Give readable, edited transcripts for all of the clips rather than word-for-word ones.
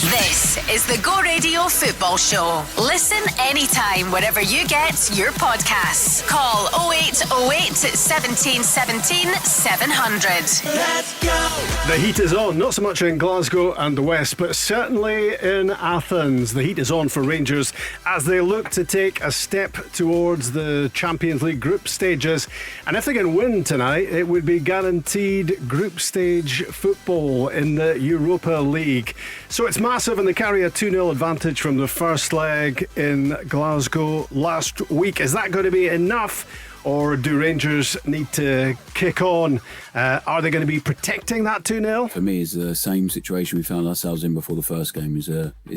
This is the Go Radio Football Show. Listen anytime, wherever you get your podcasts. Call 0808 17 17 700. Let's go! The heat is on, not so much in Glasgow and the West, but certainly in Athens. The heat is on for Rangers as they look to take a step towards the Champions League group stages. And if they can win tonight, it would be guaranteed group stage football in the Europa League. So it's massive, and they carry a 2-0 advantage from the first leg in Glasgow last week. Is that going to be enough? Or do Rangers need to kick on? Are they going to be protecting that 2-0? For me, it's the same situation we found ourselves in before the first game. It's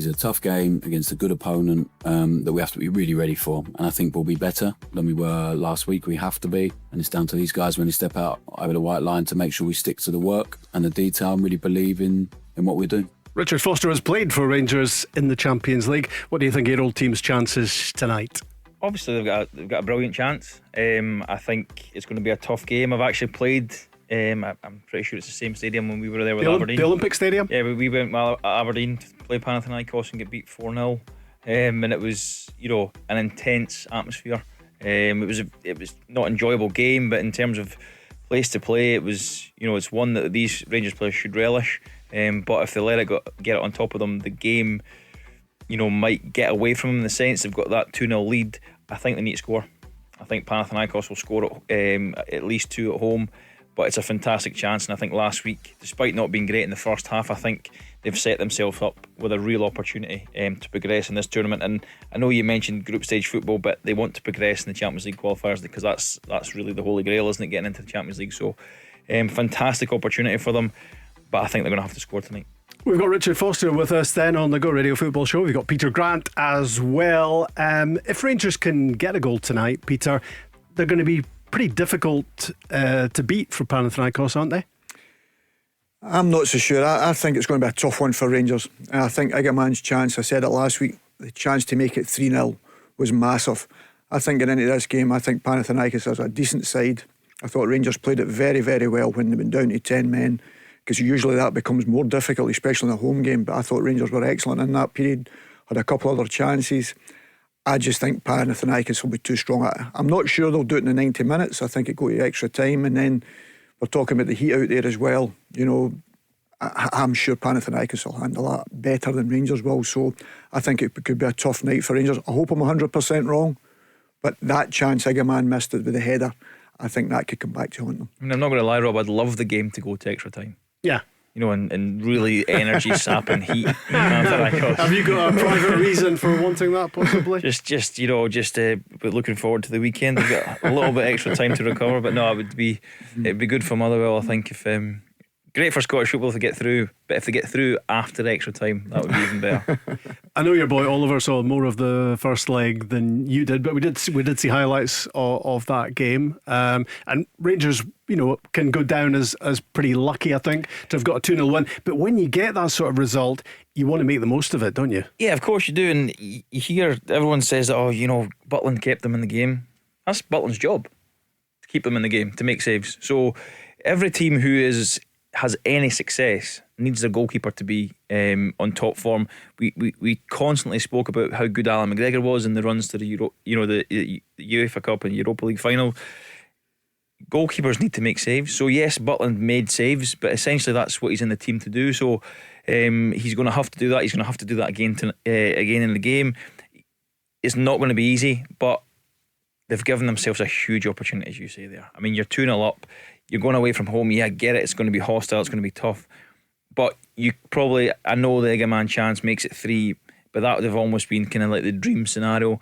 a tough game against a good opponent that we have to be really ready for. And I think we'll be better than we were last week. We have to be. And it's down to these guys when they step out over the white line to make sure we stick to the work and the detail and really believe in what we're doing. Richard Foster has played for Rangers in the Champions League. What do you think of your old team's chances tonight? Obviously they've got a brilliant chance. I think it's going to be a tough game. I've actually played I'm pretty sure it's the same stadium when we were there with Aberdeen. The Olympic Stadium? Yeah, we went at Aberdeen to play Panathinaikos and get beat 4-0, and it was, an intense atmosphere. It was not an enjoyable game, but in terms of place to play, it was, it's one that these Rangers players should relish. But if they let it get it on top of them, the game might get away from them in the sense they've got that 2-0 lead. I think they need to score. I think Panathinaikos will score at least 2 at home, but it's a fantastic chance. And I think last week, despite not being great in the first half, I think they've set themselves up with a real opportunity to progress in this tournament. And I know you mentioned group stage football, but they want to progress in the Champions League qualifiers because that's really the holy grail, isn't it, getting into the Champions League? So fantastic opportunity for them, but I think they're going to have to score tonight. We've got Richard Foster with us then on the Go Radio Football Show. We've got Peter Grant as well. If Rangers can get a goal tonight, Peter, they're going to be pretty difficult to beat for Panathinaikos, aren't they? I'm not so sure. I think it's going to be a tough one for Rangers. I think Iggerman's chance, I said it last week, the chance to make it 3-0 was massive. I think getting into this game, I think Panathinaikos is a decent side. I thought Rangers played it very, very well when they went down to 10 men, because usually that becomes more difficult, especially in a home game. But I thought Rangers were excellent in that period, had a couple other chances. I just think Panathinaikos will be too strong. I'm not sure they'll do it in the 90 minutes. I think it go to extra time, and then we're talking about the heat out there as well. I'm sure Panathinaikos will handle that better than Rangers will. So I think it could be a tough night for Rangers. I hope I'm 100% wrong, but that chance Iggerman missed it with the header, I think that could come back to haunt them. I mean, I'm not going to lie, Rob, I'd love the game to go to extra time. Yeah. And really energy sapping heat. Have you got a private reason for wanting that, possibly? Just looking forward to the weekend. We've got a little bit extra time to recover, but no, it'd be good for Motherwell, I think. If great for Scottish football if they get through, but if they get through after extra time, that would be even better. I know your boy Oliver saw more of the first leg than you did, but we did see highlights of that game, and Rangers can go down as pretty lucky, I think, to have got a 2-0 win. But when you get that sort of result, you want to make the most of it, don't you? Yeah, of course you do. And you hear everyone says that, Butland kept them in the game. That's Butland's job, to keep them in the game, to make saves. So every team who has any success needs their goalkeeper to be on top form. We constantly spoke about how good Alan McGregor was in the runs to the the UEFA Cup and Europa League final. Goalkeepers need to make saves. So yes, Butland made saves, but essentially that's what he's in the team to do. So he's going to have to do that. He's going to have to do that again in the game. It's not going to be easy, but they've given themselves a huge opportunity, as you say there. I mean, you're 2-0 up. You're going away from home. Yeah, I get it. It's going to be hostile. It's going to be tough. But I know the Iggerman chance makes it 3, but that would have almost been kind of like the dream scenario.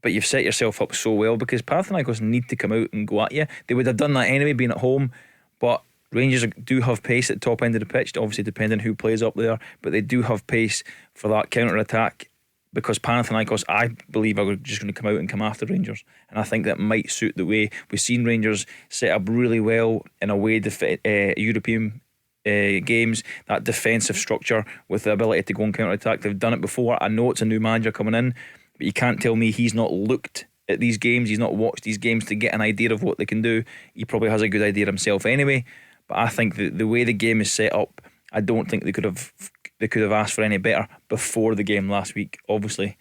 But you've set yourself up so well, because Panathinaikos need to come out and go at you. They would have done that anyway, being at home. But Rangers do have pace at the top end of the pitch, obviously depending who plays up there. But they do have pace for that counter-attack, because Panathinaikos, I believe, are just going to come out and come after Rangers. And I think that might suit the way we've seen Rangers set up really well in away European games, that defensive structure with the ability to go and counter-attack. They've done it before. I know it's a new manager coming in, but you can't tell me he's not looked at these games, he's not watched these games to get an idea of what they can do. He probably has a good idea himself anyway, but I think the way the game is set up, I don't think they could have they could have asked for any better before the game last week. Obviously,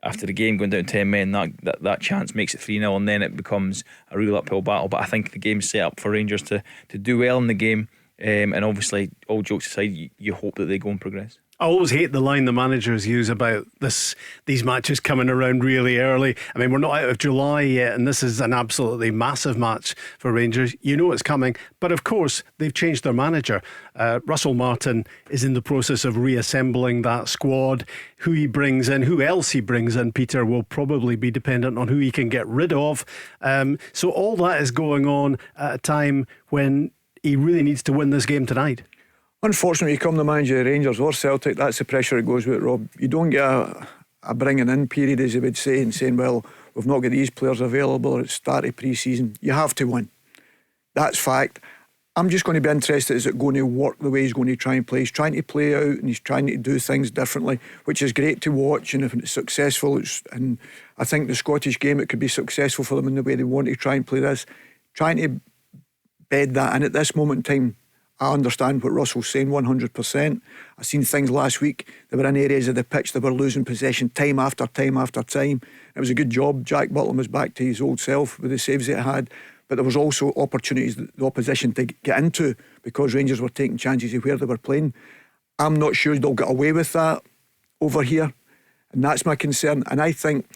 after the game going down 10 men, that chance makes it 3-0, and then it becomes a real uphill battle. But I think the game's set up for Rangers to do well in the game, and obviously, all jokes aside, you hope that they go and progress. I always hate the line the managers use about these matches coming around really early. I mean, we're not out of July yet, and this is an absolutely massive match for Rangers. You know it's coming, but of course they've changed their manager. Russell Martin is in the process of reassembling that squad. Who he brings in, who else he brings in, Peter, will probably be dependent on who he can get rid of. So all that is going on at a time when he really needs to win this game tonight. Unfortunately, you come the manager of Rangers or Celtic, that's the pressure that goes with it, Rob. You don't get a bringing in period, as you would say, and saying, well, we've not got these players available, or it's start of pre-season. You have to win. That's fact. I'm just going to be interested, is it going to work the way he's going to try and play? He's trying to play out and he's trying to do things differently, which is great to watch, and if it's successful, and I think the Scottish game, it could be successful for them in the way they want to try and play this. Trying to bed that in at this moment in time, I understand what Russell's saying 100%. I've seen things last week. They were in areas of the pitch they were losing possession time after time after time. It was a good job. Jack Butland was back to his old self with the saves that he had. But there was also opportunities that the opposition to get into because Rangers were taking chances of where they were playing. I'm not sure they'll get away with that over here. And that's my concern. And I think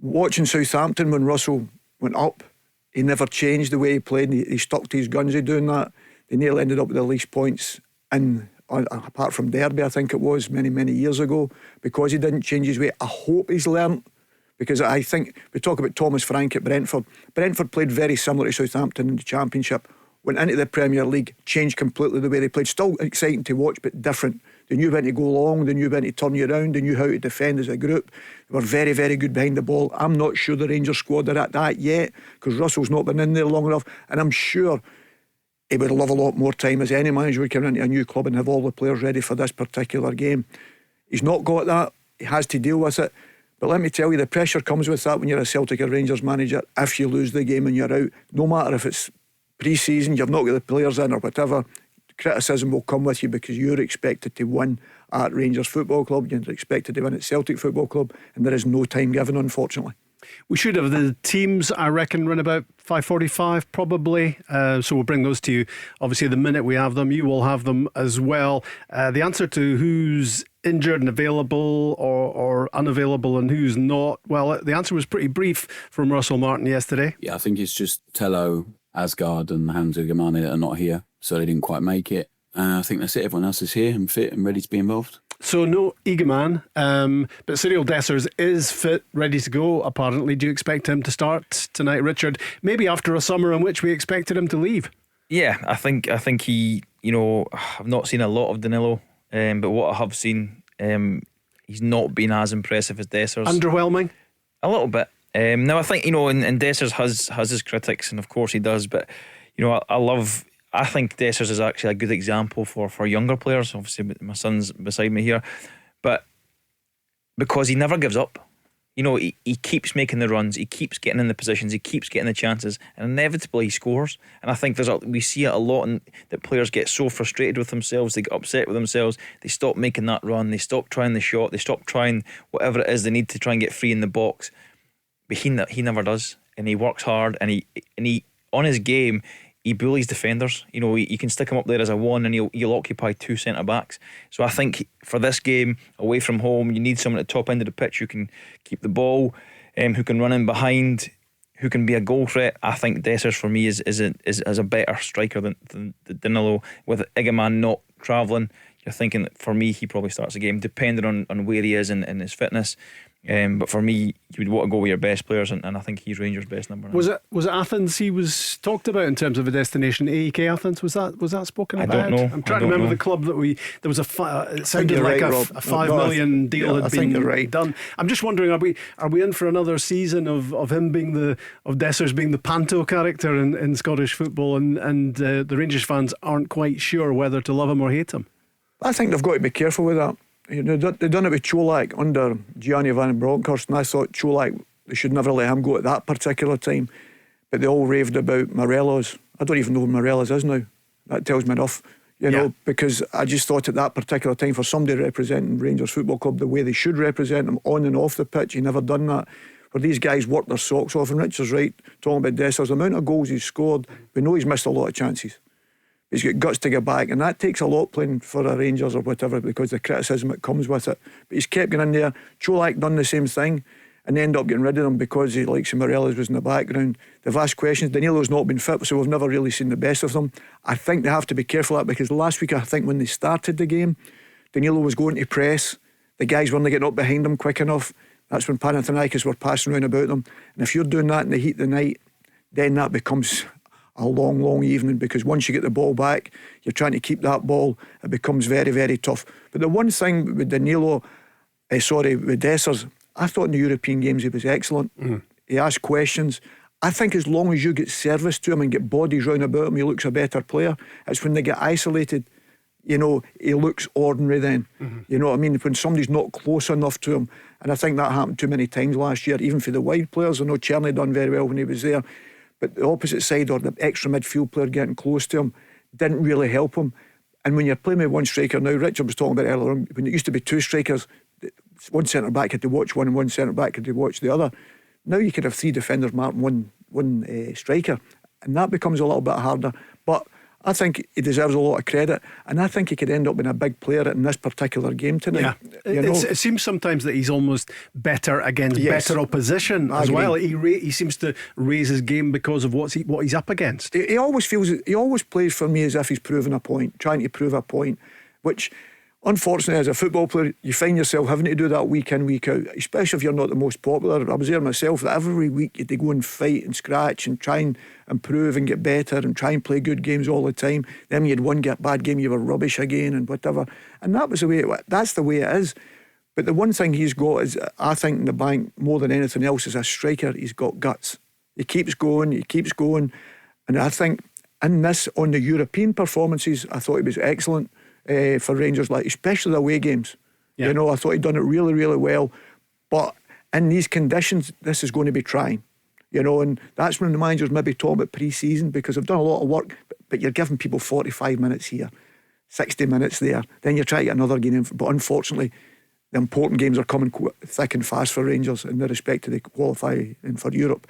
watching Southampton when Russell went up, he never changed the way he played. He stuck to his guns of doing that. They nearly ended up with the least points apart from Derby, I think it was, many years ago, because he didn't change his way. I hope he's learnt, because I think we talk about Thomas Frank at Brentford. Brentford played very similar to Southampton in the Championship, went into the Premier League, changed completely the way they played. Still exciting to watch, but different. They knew when to go long, they knew when to turn you around, they knew how to defend as a group. They were very, very good behind the ball. I'm not sure the Rangers squad are at that yet, because Russell's not been in there long enough, and I'm sure he would love a lot more time, as any manager would come into a new club and have all the players ready for this particular game. He's not got that. He has to deal with it. But let me tell you, the pressure comes with that when you're a Celtic or Rangers manager. If you lose the game and you're out, no matter if it's pre-season, you've not got the players in or whatever, criticism will come with you, because you're expected to win at Rangers Football Club, you're expected to win at Celtic Football Club, and there is no time given, unfortunately. We should have the teams, I reckon, run about 5:45 probably. So we'll bring those to you. Obviously, the minute we have them, you will have them as well. The answer to who's injured and available or unavailable and who's not, well, the answer was pretty brief from Russell Martin yesterday. Yeah, I think it's just Tello, Asgard and Hamza Gamane that are not here, so they didn't quite make it. I think that's it. Everyone else is here and fit and ready to be involved. So no Egeman, but Cyril Dessers is fit, ready to go apparently. Do you expect him to start tonight, Richard? Maybe after a summer in which we expected him to leave. Yeah, I think he, I've not seen a lot of Danilo, but what I have seen, he's not been as impressive as Dessers. Underwhelming? A little bit. Now I think, and Dessers has his critics, and of course he does, but I think Dessers is actually a good example for younger players. Obviously my son's beside me here, but because he never gives up. He keeps making the runs, he keeps getting in the positions, he keeps getting the chances, and inevitably he scores. And I think we see it a lot, that players get so frustrated with themselves, they get upset with themselves, they stop making that run, they stop trying the shot, they stop trying whatever it is they need to try and get free in the box. But he never does, and he works hard, and he on his game, he bullies defenders. You can stick him up there as a one, and he'll occupy two centre backs. So I think for this game away from home, you need someone at the top end of the pitch who can keep the ball, who can run in behind, who can be a goal threat. I think Dessers for me is a better striker than Danilo. With Egeman not travelling, you're thinking that for me he probably starts the game, depending on where he is and his fitness. But for me, you would want to go with your best players, and I think he's Rangers' best number 9. Was it Athens he was talked about in terms of a destination? AEK Athens, was that spoken about? I don't know. I'm trying to remember the club that there was it sounded like a $5 million deal had been done. I'm just wondering, are we in for another season of him being of Dessers being the panto character in Scottish football, and the Rangers fans aren't quite sure whether to love him or hate him? I think they've got to be careful with that. They've done it with Cholak under Gianni Van Bronckhorst, and I thought Cholak, they should never let him go at that particular time. But they all raved about Morelos. I don't even know who Morelos is now. That tells me enough. You know, because I just thought at that particular time, for somebody representing Rangers Football Club the way they should represent them on and off the pitch, he never done that. Where these guys work their socks off, and Richard's right, talking about Dessers, the amount of goals he's scored, we know he's missed a lot of chances. He's got guts to get back, and that takes a lot playing for a Rangers or whatever, because the criticism that comes with it. But he's kept getting in there. Cholak done the same thing and end up getting rid of him because he, like Morelos, was in the background. They've asked questions. Danilo's not been fit, so we've never really seen the best of them. I think they have to be careful of that, because last week, I think when they started the game, Danilo was going to press. The guys weren't getting up behind him quick enough. That's when Panathinaikos were passing around about them. And if you're doing that in the heat of the night, then that becomes a long, long evening, because once you get the ball back, you're trying to keep that ball. It becomes very, very tough. But the one thing with Danilo, with Dessers, I thought in the European games he was excellent. He asked questions. I think as long as you get service to him and get bodies round about him, he looks a better player. It's when they get isolated, you know, he looks ordinary then. You know what I mean? When somebody's not close enough to him. And I think that happened too many times last year, even for the wide players. I know Czerny done very well when he was there, but the opposite side or the extra midfield player getting close to him didn't really help him. And when you're playing with one striker now, Richard was talking about earlier on, when it used to be two strikers, one centre back had to watch one and one centre back had to watch the other. Now you could have three defenders marking one striker, and that becomes a little bit harder. But I think he deserves a lot of credit, and I think he could end up being a big player in this particular game tonight. Yeah, it seems sometimes that he's almost better against better opposition as well. He seems to raise his game because of what he's up against. He always plays for me as if he's proving a point, trying to prove a point, which, unfortunately, as a football player, you find yourself having to do that week in, week out, especially if you're not the most popular. I was there myself, that every week you had to go and fight and scratch and try and improve and get better and try and play good games all the time. Then when you had one bad game, you were rubbish again and whatever. And that was the way that's the way it is. But the one thing he's got is, I think, in the bank, more than anything else, as a striker, he's got guts. He keeps going. And I think in this, on the European performances, I thought he was excellent. For Rangers, like especially the away games. You know, I thought he'd done it really, really well. But in these conditions, this is going to be trying. You know, and that's when the managers maybe talk about pre-season, because they've done a lot of work, but you're giving people 45 minutes here, 60 minutes there. Then you're trying to get another game in. But unfortunately, the important games are coming thick and fast for Rangers in the respect to the qualifying for Europe.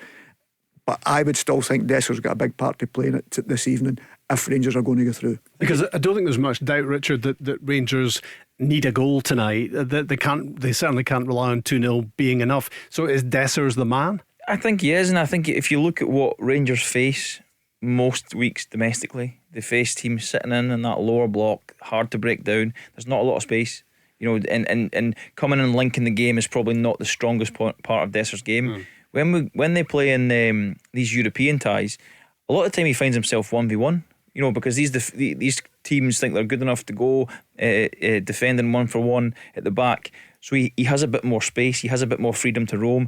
But I would still think Desser's got a big part to play in it this evening if Rangers are going to go through. Because I don't think there's much doubt, Richard, that Rangers need a goal tonight. That they certainly can't rely on 2-0 being enough. So is Dessers the man? I think he is, and I think if you look at what Rangers face most weeks domestically, they face teams sitting in that lower block, hard to break down. There's not a lot of space. You know, and coming and linking the game is probably not the strongest part of Desser's game. When they play in these European ties, a lot of the time he finds himself 1v1. You know, because these teams think they're good enough to go defending 1-for-1 at the back. So he has a bit more space. He has a bit more freedom to roam.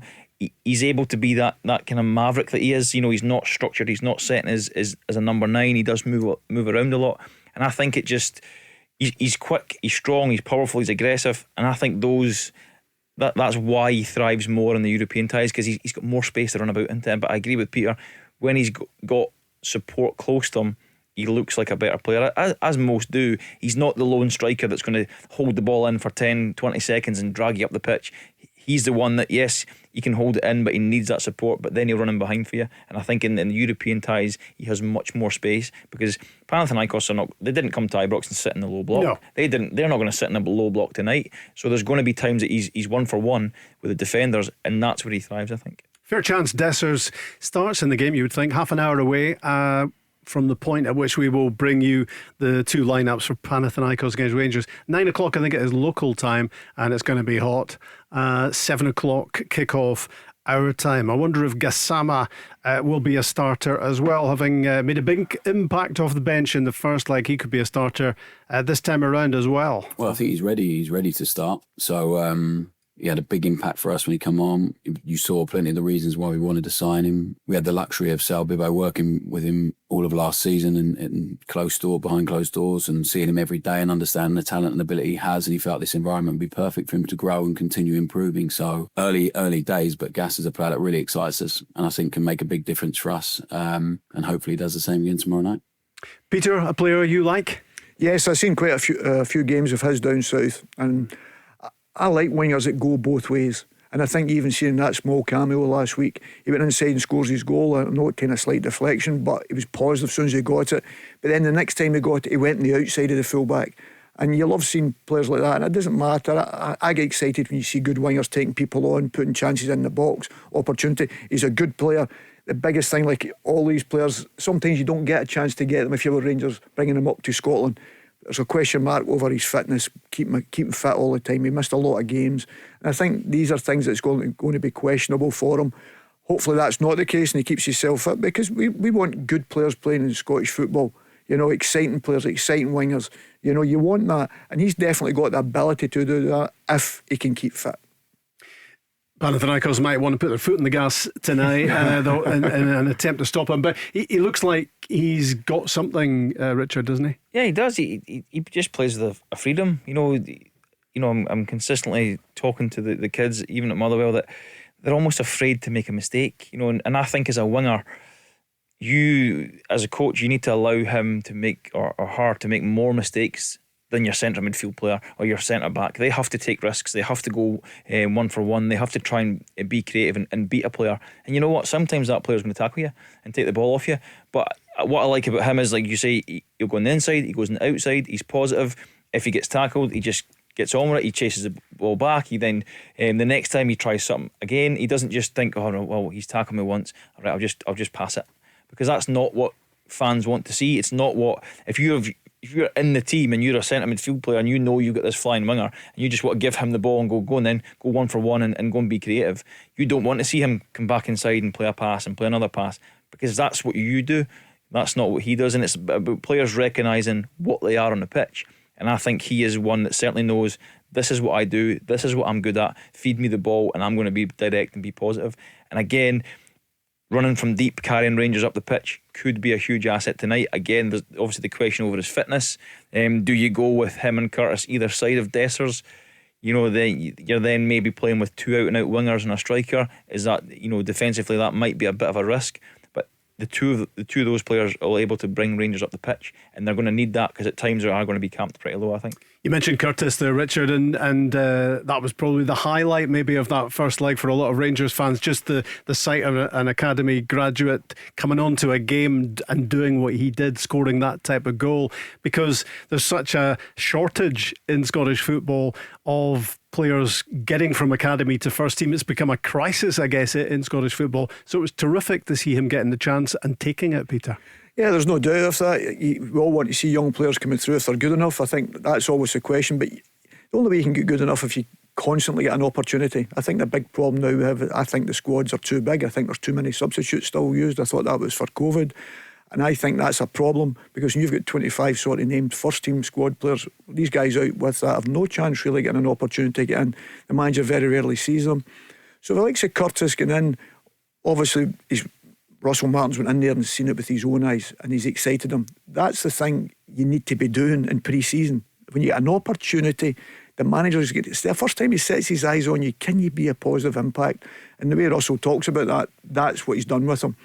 He's able to be that kind of maverick that he is. You know, he's not structured. He's not set as a number 9. He does move around a lot. And I think he's quick, he's strong, he's powerful, he's aggressive. And I think that's why he thrives more in the European ties, because he's got more space to run about into him. But I agree with Peter, when he's got support close to him, he looks like a better player, as most do. He's not the lone striker that's going to hold the ball in for 10-20 seconds and drag you up the pitch. He's the one that, yes, he can hold it in, but he needs that support, but then he'll run in behind for you. And I think in the European ties, he has much more space, because Panathinaikos they didn't come to Ibrox and sit in the low block. No. They're not going to sit in a low block tonight. So there's going to be times that he's 1-for-1 with the defenders, and that's where he thrives, I think. Fair chance Dessers starts in the game, you would think, half an hour away from the point at which we will bring you the two lineups for Panathinaikos against Rangers. 9 o'clock, I think it is local time, and it's going to be hot. 7 o'clock kickoff our time. I wonder if Gassama will be a starter as well, having made a big impact off the bench in the first leg. He could be a starter this time around as well. Well, I think he's ready to start. So he had a big impact for us when he came on. You saw plenty of the reasons why we wanted to sign him. We had the luxury of Sal Bibbo working with him all of last season and behind closed doors, and seeing him every day and understanding the talent and ability he has. And he felt this environment would be perfect for him to grow and continue improving. So early days, but Gass is a player that really excites us, and I think can make a big difference for us. And hopefully he does the same again tomorrow night. Peter, a player you like? Yes, I've seen quite a few games of his down south, and I like wingers that go both ways. And I think even seeing that small cameo last week, he went inside and scores his goal. I know it kind of slight deflection, but he was positive as soon as he got it. But then the next time he got it, he went on the outside of the fullback. And you love seeing players like that, and it doesn't matter. I get excited when you see good wingers taking people on, putting chances in the box, opportunity. He's a good player. The biggest thing, like all these players, sometimes you don't get a chance to get them if you were Rangers bringing them up to Scotland. There's a question mark over his fitness, keep him fit all the time. He missed a lot of games. And I think these are things that's going to be questionable for him. Hopefully that's not the case and he keeps himself fit, because we want good players playing in Scottish football. You know, exciting players, exciting wingers. You know, you want that. And he's definitely got the ability to do that if he can keep fit. Panathinaikos might want to put their foot in the gas tonight though, in an attempt to stop him. But he looks like he's got something, Richard, doesn't he? Yeah, he does. He just plays with a freedom. You know, I'm consistently talking to the kids, even at Motherwell, that they're almost afraid to make a mistake. You know, and I think as a winger, you as a coach, you need to allow him to make or her to make more mistakes than your centre midfield player or your centre back. They have to take risks. They have to go 1-for-1. They have to try and be creative and beat a player. And you know what? Sometimes that player's going to tackle you and take the ball off you. But what I like about him is, like you say, he'll go on the inside, he goes on the outside, he's positive. If he gets tackled, he just gets on with it. He chases the ball back. He then the next time he tries something again, he doesn't just think, oh no, well, he's tackled me once, all right, I'll just pass it, because that's not what fans want to see. It's not what if you're in the team and you're a centre midfield player and you know you've got this flying winger and you just want to give him the ball and go and then go 1-for-1 and go and be creative. You don't want to see him come back inside and play a pass and play another pass, because that's what you do. That's not what he does. And it's about players recognising what they are on the pitch. And I think he is one that certainly knows, this is what I do, this is what I'm good at, feed me the ball and I'm going to be direct and be positive. And again, running from deep, carrying Rangers up the pitch could be a huge asset tonight. Again, there's obviously the question over his fitness. Do you go with him and Curtis either side of Dessers? You know, then you're then maybe playing with two out and out wingers and a striker. Is that, you know, defensively that might be a bit of a risk, but the two of those players are able to bring Rangers up the pitch, and they're going to need that, because at times they are going to be camped pretty low, I think. You mentioned Curtis there, Richard, and that was probably the highlight maybe of that first leg for a lot of Rangers fans, just the sight of an academy graduate coming onto a game and doing what he did, scoring that type of goal, because there's such a shortage in Scottish football of players getting from academy to first team. It's become a crisis, I guess, in Scottish football. So it was terrific to see him getting the chance and taking it, Peter. Yeah, there's no doubt of that. We all want to see young players coming through if they're good enough. I think that's always the question. But the only way you can get good enough if you constantly get an opportunity. I think the big problem now we have, I think the squads are too big. I think there's too many substitutes still used. I thought that was for COVID. And I think that's a problem, because when you've got 25 sort of named first team squad players, these guys out with that have no chance really getting an opportunity to get in. The manager very rarely sees them. So the likes of Curtis getting in, obviously Russell Martin's went in there and seen it with his own eyes and he's excited him. That's the thing you need to be doing in pre-season. When you get an opportunity, the manager's it's the first time he sets his eyes on you. Can you be a positive impact? And the way Russell talks about that, that's what he's done with him.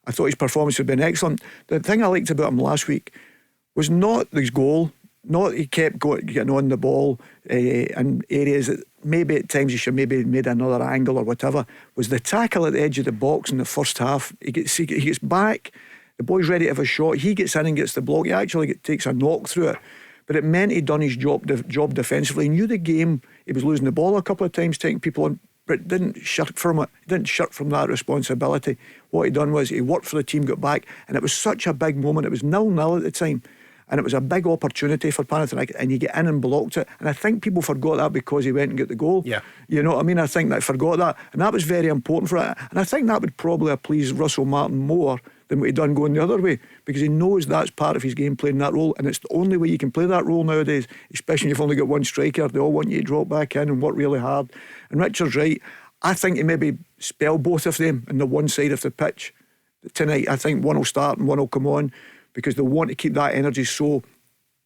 I thought his performance had been excellent. The thing I liked about him last week was not his goal, not he kept getting on the ball in areas that maybe at times he should maybe made another angle or whatever, was the tackle at the edge of the box in the first half. He gets back, the boy's ready to have a shot, he gets in and gets the block, he actually takes a knock through it. But it meant he'd done his job defensively. He knew the game, he was losing the ball a couple of times, taking people on, but didn't shirk from it. He didn't shirk from that responsibility. What he done was he worked for the team, got back, and it was such a big moment. It was 0-0 at the time, and it was a big opportunity for Panathinaikos, and he get in and blocked it. And I think people forgot that because he went and got the goal. Yeah, you know what I mean. I think they forgot that, and that was very important for it. And I think that would probably have pleased Russell Martin more than what he done going the other way, because he knows that's part of his game, playing that role, and it's the only way you can play that role nowadays, especially if you've only got one striker. They all want you to drop back in and work really hard. And Richard's right. I think he maybe spell both of them in the one side of the pitch tonight. I think one will start and one will come on, because they want to keep that energy. So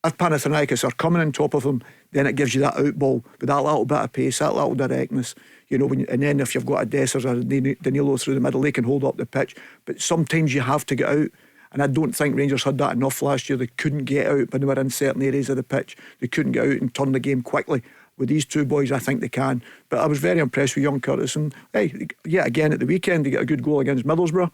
if Panathinaikos are coming on top of them, then it gives you that out ball with that little bit of pace, that little directness, you know. And then if you've got a Dessers or a Danilo through the middle, they can hold up the pitch. But sometimes you have to get out, And I don't think Rangers had that enough last year. They couldn't get out when they were in certain areas of the pitch. They couldn't get out and turn the game quickly. With these two boys, I think they can. But I was very impressed with young Curtis. And hey, yeah, again at the weekend, he got a good goal against Middlesbrough.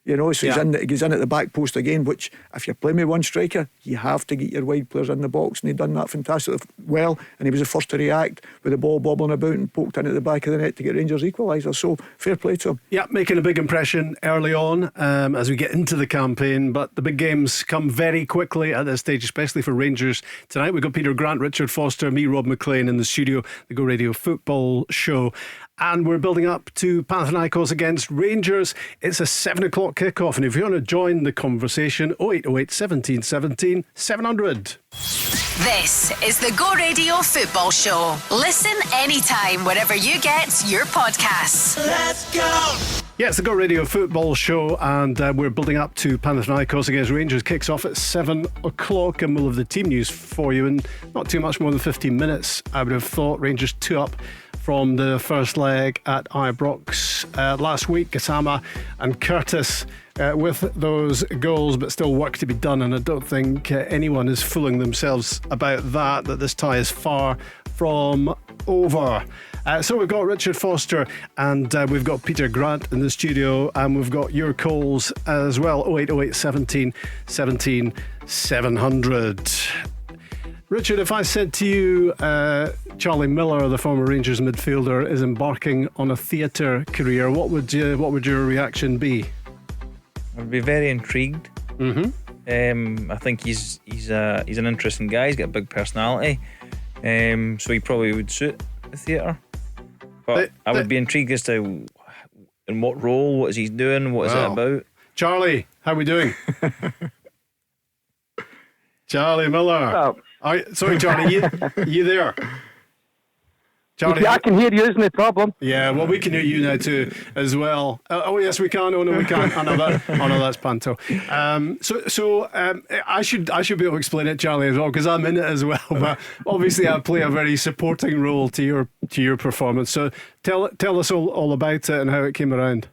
You know, so he's in at the back post again, which if you're playing with one striker, you have to get your wide players in the box, and he'd done that fantastically well, and he was the first to react with the ball bobbling about and poked in at the back of the net to get Rangers equaliser, so fair play to him. Yeah, making a big impression early on as we get into the campaign, but the big games come very quickly at this stage, especially for Rangers tonight. We've got Peter Grant, Richard Foster, me, Rob McLean in the studio, the Go Radio Football Show. And we're building up to Panathinaikos against Rangers. It's a 7 o'clock kickoff. And if you want to join the conversation, 0808 17 17 700. This is the Go Radio Football Show. Listen anytime, wherever you get your podcasts. Let's go. Yeah, it's the Go Radio Football Show, and we're building up to Panathinaikos against Rangers. Kicks off at 7 o'clock, and we'll have the team news for you in not too much more than 15 minutes. I would have thought. Rangers 2 up from the first leg at Ibrox last week. Gassama and Curtis with those goals, but still work to be done, and I don't think anyone is fooling themselves about that this tie is far from over. So we've got Richard Foster and we've got Peter Grant in the studio, and we've got your calls as well. 0808 17 17 700. Richard, if I said to you Charlie Miller, the former Rangers midfielder, is embarking on a theatre career, what would your reaction be? I'd be very intrigued. I think he's an interesting guy. He's got a big personality, so he probably would suit the theatre. But I would be intrigued as to in what role, what is he doing, what is it about. Charlie, how are we doing? Charlie Miller. Sorry, Charlie, you there? Charlie, yeah, I can hear you, isn't the problem? Yeah, well, we can hear you now too, as well. Oh yes, we can. Oh no, we can't. Oh no, that's Panto. I should be able to explain it, Charlie, as well, because I'm in it as well. But obviously, I play a very supporting role to your performance. So tell us all about it and how it came around.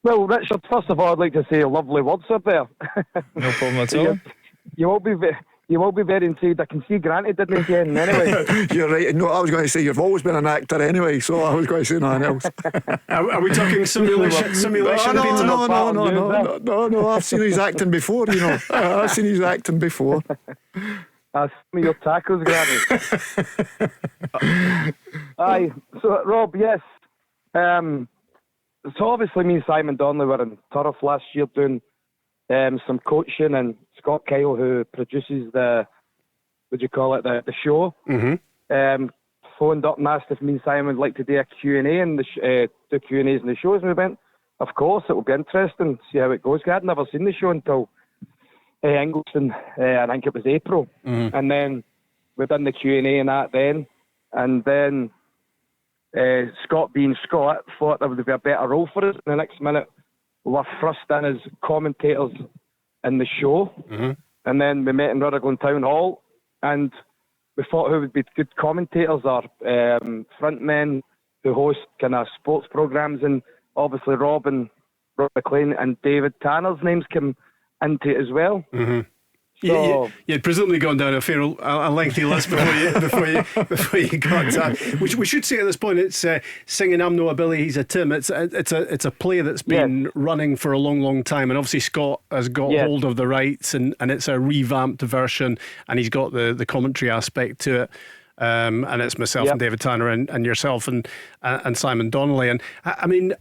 Well, Richard, first of all, I'd like to say lovely words up there. No problem at all. You will be very intrigued. I can see Granted didn't again anyway. You're right. No, I was going to say you've always been an actor anyway, so I was going to say nothing else. Are we talking simulation? No. I've seen his acting before. You know, I've seen his acting before. Some of your tackles, Granny. Aye. So Rob, yes. So obviously, me and Simon Donnelly were in Turf last year doing some coaching, and Scott Kyle, who produces the show, phoned up and asked if me and Simon would like to do a Q&A and do Q&As in the shows, and we went, of course, it will be interesting, see how it goes. I had never seen the show until Ingleton, I think it was April, and then we done the Q&A and that then, and then Scott, being Scott, thought there would be a better role for us. The next minute, we were thrust in as commentators in the show, and then we met in Rutherglen Town Hall, and we thought who would be good commentators are frontmen who host kind of sports programmes, and obviously Rob McLean and David Tanner's names came into it as well. So, you'd presumably gone down a lengthy list before you got that. We should say at this point, it's singing "I'm No a Billy, He's a Tim." It's a play that's been running for a long time, and obviously Scott has got hold of the rights, and it's a revamped version, and he's got the commentary aspect to it. And it's myself and David Tanner and yourself and Simon Donnelly, and I mean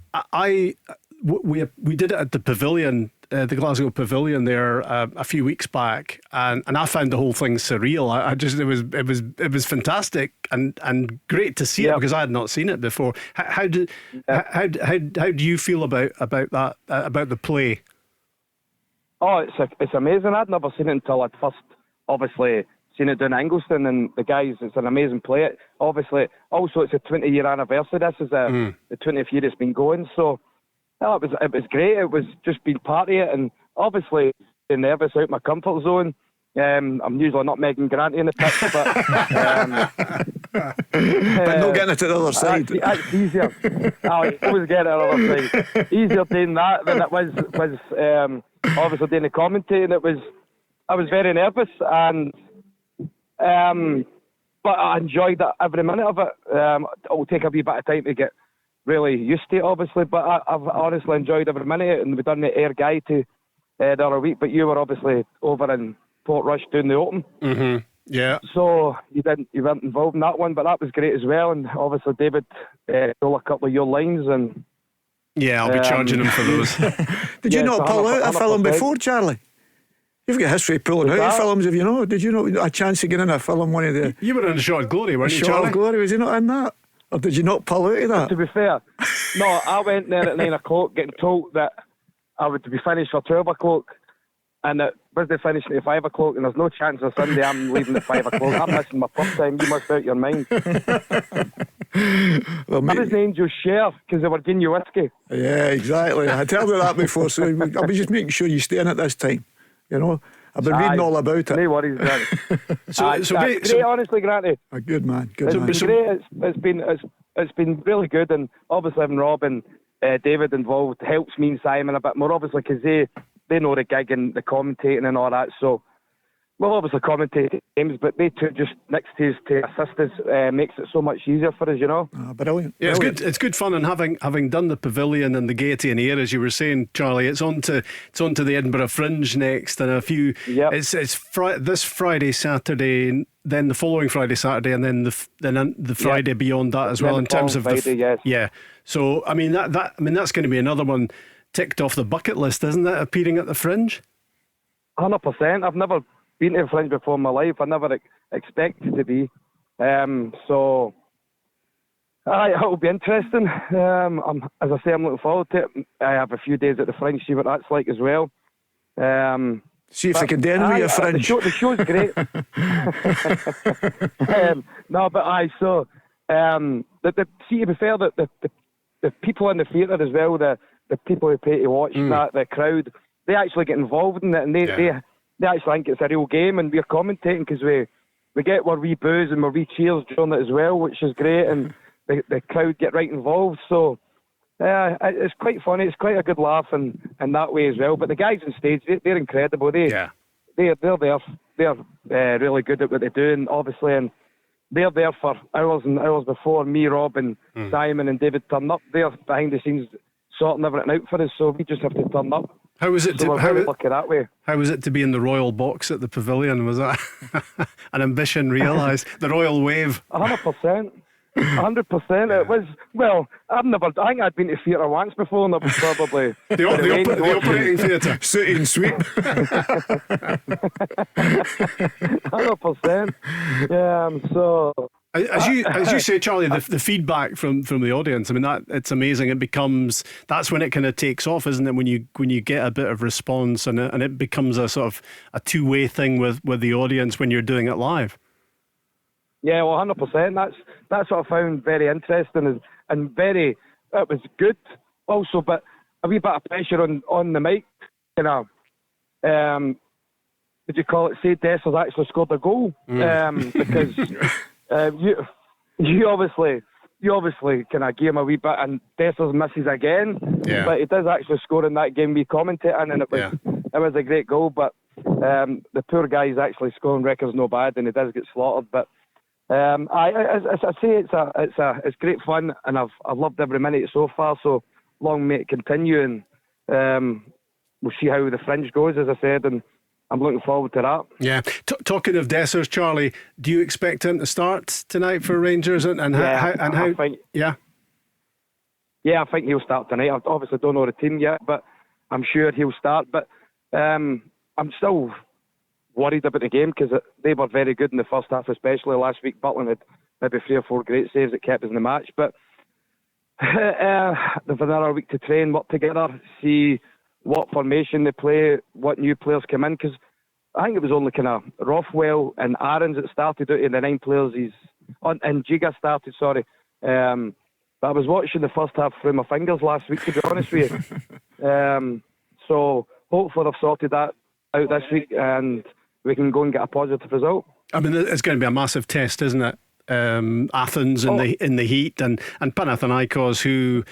we did it at the Pavilion. The Glasgow Pavilion there a few weeks back, and I found the whole thing surreal. It was fantastic and great to see it, because I had not seen it before. How do you feel about that, about the play? Oh, it's amazing. I'd never seen it until I'd first obviously seen it down in Ingleton, and the guys, it's an amazing play. Obviously, also it's a 20-year anniversary. This is the 20th year it's been going, so. Oh, it was great. It was just being part of it, and obviously being nervous out my comfort zone. I'm usually not Megan Grant in the pitch, but no getting it to the other side. That's easier. I always get it to the other side. Easier doing that than it was obviously doing the commentating, I was very nervous, and but I enjoyed every minute of it. It will take a wee bit of time to get really used to it, obviously, but I've honestly enjoyed every minute. And we done the Air Guy to the other week, but you were obviously over in Portrush doing the Open. Mm-hmm. Yeah. So you weren't involved in that one, but that was great as well. And obviously David stole a couple of your lines, and yeah, I'll be charging him for those. Did you not pull out a film 100%. before, Charlie? You've got history of pulling out your films, have you not? Did you not a chance to get in a film? One of the You were in a Shot of Glory, weren't you, Shot Charlie? of Glory, was he not in that? Or did you not pull out of that? To be fair, no, I went there at 9 o'clock getting told that I would be finished for 12 o'clock, and that was they finishing at 5 o'clock, and there's no chance of Sunday I'm leaving at 5 o'clock. I'm missing my pub time. You must be out your mind. Well, I was an angel share because they were giving you whiskey. yeah, exactly. I told you that before, so I'll be just making sure you stay in at this time. You know, I've been reading all about it. No worries, Granny. So great, honestly, Granny. A good man, good It's man. been great. It's been really good, and obviously having Rob and David involved helps me and Simon a bit more, obviously, because they know the gig and the commentating and all that. So we'll obviously commentate games, but they two just next to us to assist us makes it so much easier for us, you know. Brilliant. Yeah, it's brilliant. good. It's good fun, and having done the pavilion and the Gaiety and Air, as you were saying, Charlie, it's on to the Edinburgh Fringe next, and a few. Yep. It's this Friday, Saturday, then the following Friday, Saturday, and then the Friday beyond that as well. Then In terms of Friday, yes. yeah. So I mean that's going to be another one ticked off the bucket list, isn't it? Appearing at the Fringe. 100%. I've never been to the Fringe before in my life. I never expected to be. So it'll be interesting. As I say, I'm looking forward to it. I have a few days at the Fringe, see what that's like as well. See if they can do with your Fringe. The show's great. No, but so see, to be fair, the people in the theatre as well, the people who pay to watch that, the crowd, they actually get involved in it, and they actually think it's a real game, and we're commentating because we get our wee boos and our wee cheers during it as well, which is great, and the crowd get right involved. So it's quite funny. It's quite a good laugh in that way as well. But the guys on stage, they're incredible. They're there. They're really good at what they do, and obviously, and they're there for hours and hours before me, Rob, and Simon and David turn up. They're behind the scenes sorting everything out for us, so we just have to turn up. How was it? So we're very lucky that way. How was it to be in the royal box at the pavilion? Was that an ambition realised? The royal wave. 100%. 100%. It was, well, I think I'd been to theatre once before, and I was probably the operating theatre. Suit and sweep. 100%. So. As you say, Charlie, the feedback from the audience, I mean, that it's amazing. That's when it kind of takes off, isn't it? When you get a bit of response, and it becomes a sort of a two-way thing with the audience when you're doing it live. Yeah, well, 100%. That's what I found very interesting and very. It was good also, but a wee bit of pressure on the mic. You know, did you call it? Say Dessers actually scored a goal because. You obviously kind of gave him a wee bit, and Dessers misses again. Yeah. But he does actually score in that game we commentating, and it was a great goal. But the poor guy's actually scoring records no bad, and he does get slaughtered. But as I say, it's great fun, and I've loved every minute so far. So long may it continue, and we'll see how the Fringe goes, as I said, and I'm looking forward to that. Yeah. Talking of Dessers, Charlie, do you expect him to start tonight for Rangers? And how? I think, yeah. Yeah, I think he'll start tonight. I obviously don't know the team yet, but I'm sure he'll start. But I'm still worried about the game because they were very good in the first half, especially last week. Butland had maybe 3 or 4 great saves that kept us in the match. But they've another week to train, work together, see what formation they play, what new players come in, because I think it was only kind of Rothwell and Aarons that started out in the 9 players and Giga started, sorry. But I was watching the first half through my fingers last week, to be honest with you. So hopefully they've sorted that out this week and we can go and get a positive result. I mean, it's going to be a massive test, isn't it? Athens in the heat and Panathinaikos, who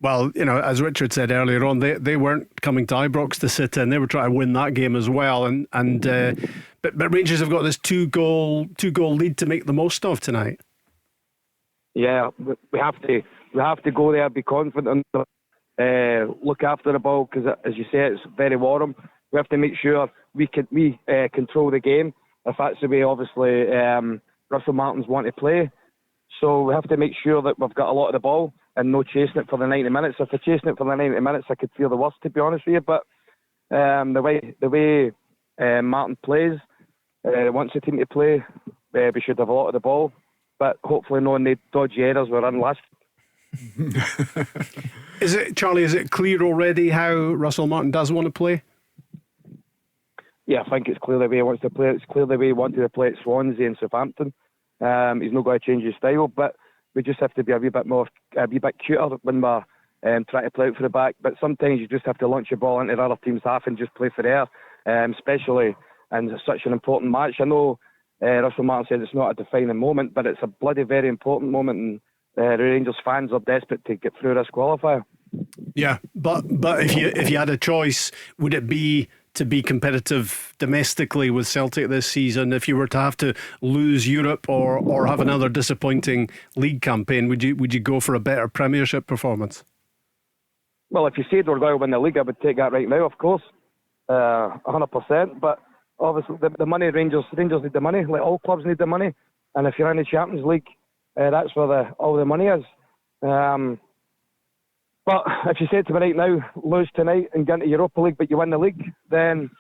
Well, as Richard said earlier on, they weren't coming to Ibrox to sit in. They were trying to win that game as well. But Rangers have got this two goal lead to make the most of tonight. Yeah, we have to go there, be confident, look after the ball, because as you say, it's very warm. We have to make sure we control the game. If that's the way, obviously, Russell Martin's want to play. So we have to make sure that we've got a lot of the ball and no chasing it for the 90 minutes. If we're chasing it for the 90 minutes, I could feel the worst, to be honest with you. But the way Martin plays, wants the team to play, we should have a lot of the ball. But hopefully no dodgy errors were run last. Charlie, is it clear already how Russell Martin does want to play? Yeah, I think it's clear the way he wants to play. It's clear the way he wanted to play at Swansea and Southampton. He's not going to change his style, but we just have to be a wee bit cuter when we're trying to play out for the back. But sometimes you just have to launch your ball into the other team's half and just play for air, especially in such an important match. I know Russell Martin said it's not a defining moment, but it's a bloody very important moment, and the Rangers fans are desperate to get through this qualifier. Yeah, but if you had a choice, would it be to be competitive domestically with Celtic this season? If you were to have to lose Europe or have another disappointing league campaign, would you go for a better Premiership performance? Well, if you said we're going to win the league, I would take that right now, of course, 100%. But obviously, the money, Rangers need the money, like all clubs need the money. And if you're in the Champions League, that's where all the money is. But if you said to me right now, lose tonight and get into Europa League, but you win the league, then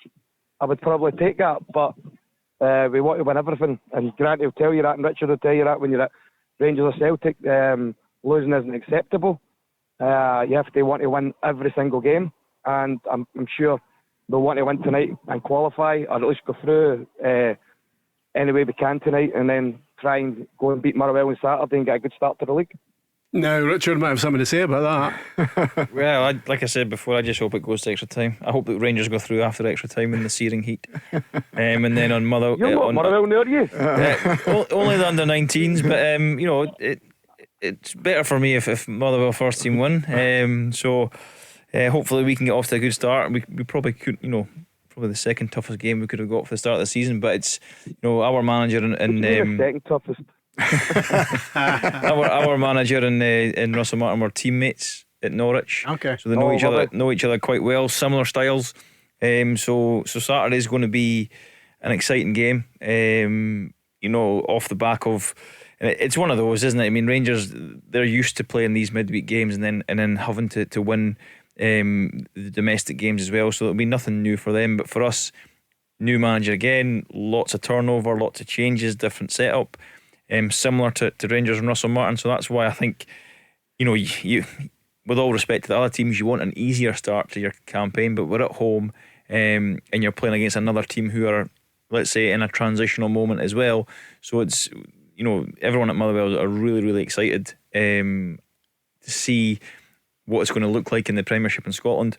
I would probably take that. But we want to win everything. And Grant will tell you that, and Richard will tell you that when you're at Rangers or Celtic, losing isn't acceptable. You have to want to win every single game. And I'm sure we'll want to win tonight and qualify, or at least go through any way we can tonight, and then try and go and beat Motherwell on Saturday and get a good start to the league. Now, Richard might have something to say about that. Well, like I said before, I just hope it goes to extra time. I hope that Rangers go through after extra time in the searing heat. And then on Motherwell. You're not Motherwell, are you? Only the under-19s, but it's better for me if Motherwell first team win. So hopefully we can get off to a good start. We probably could, probably the second toughest game we could have got for the start of the season, but it's our manager and the second toughest. our manager and Russell Martin were teammates at Norwich. Okay, so they know each other quite well, similar styles. So Saturday is going to be an exciting game. Off the back of, it's one of those, isn't it? I mean, Rangers, they're used to playing these midweek games and then having to win the domestic games as well. So it'll be nothing new for them, but for us, new manager again, lots of turnover, lots of changes, different setup. Similar to Rangers and Russell Martin. So that's why I think, you with all respect to the other teams, you want an easier start to your campaign, but we're at home and you're playing against another team who are, let's say, in a transitional moment as well. So it's, everyone at Motherwell are really, really excited to see what it's going to look like in the Premiership in Scotland.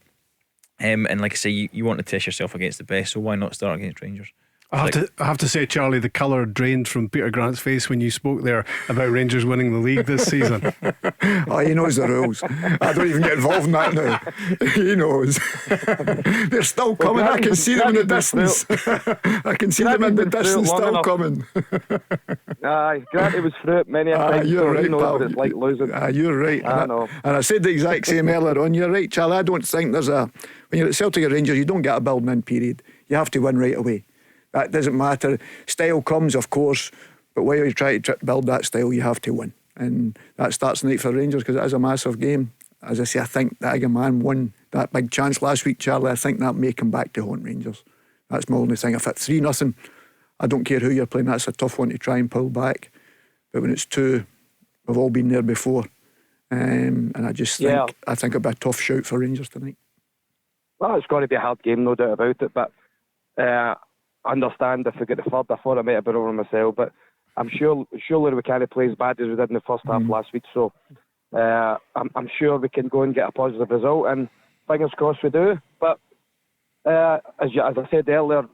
And like I say, you want to test yourself against the best, so why not start against Rangers? I have to say, Charlie, the colour drained from Peter Grant's face when you spoke there about Rangers winning the league this season. Oh, he knows the rules. I don't even get involved in that now. He knows. They're still coming. I can see them in the distance. I can see them in the distance still coming. Granty was through it many a time. You're right, knows pal. what it's like losing. You're right. I know. And I said the exact same earlier on. You're right, Charlie. I don't think when you're at Celtic or Rangers, you don't get a building in period. You have to win right away. That doesn't matter. Style comes, of course, but while you try to build that style, you have to win. And that starts tonight for Rangers because it is a massive game. As I say, I think that Agaman won that big chance last week, Charlie. I think that may come back to haunt Rangers. That's my only thing. If it's 3-0, I don't care who you're playing. That's a tough one to try and pull back. But when it's 2, we've all been there before. And I just think I think it'll be a tough shout for Rangers tonight. Well, it's got to be a hard game, no doubt about it. But understand if we get the third. I thought I might have been over myself, but I'm surely we can't play as bad as we did in the first half last week. So I'm sure we can go and get a positive result, and fingers crossed we do. But as I said earlier,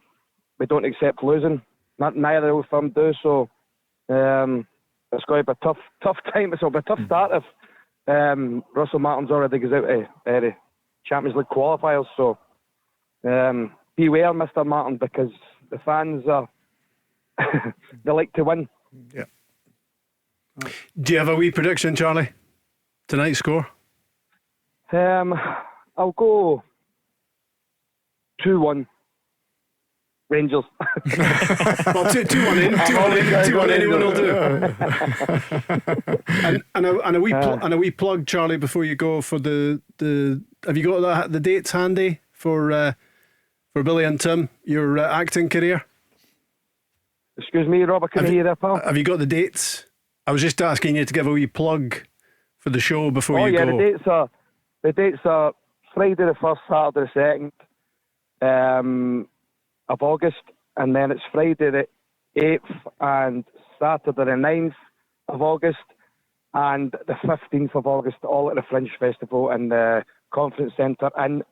we don't accept losing. Neither of them do. So it's going to be a tough time. It's going to be a tough start if Russell Martin's already goes out to the Champions League qualifiers, so beware, Mr. Martin, because the fans are they like to win. Yeah. Do you have a wee prediction, Charlie? Tonight's score? I'll go 2-1 Rangers. Well, 2-1 in, 2-1 anyone will do. and a wee plug, Charlie, before you go for the have you got the dates handy for Billy and Tim, your acting career? Excuse me, Rob, I couldn't hear you there, pal. Have you got the dates? I was just asking you to give a wee plug for the show before you go. The dates are Friday the 1st, Saturday the 2nd of August, and then it's Friday the 8th and Saturday the 9th of August and the 15th of August, all at the Fringe Festival in the Conference Centre in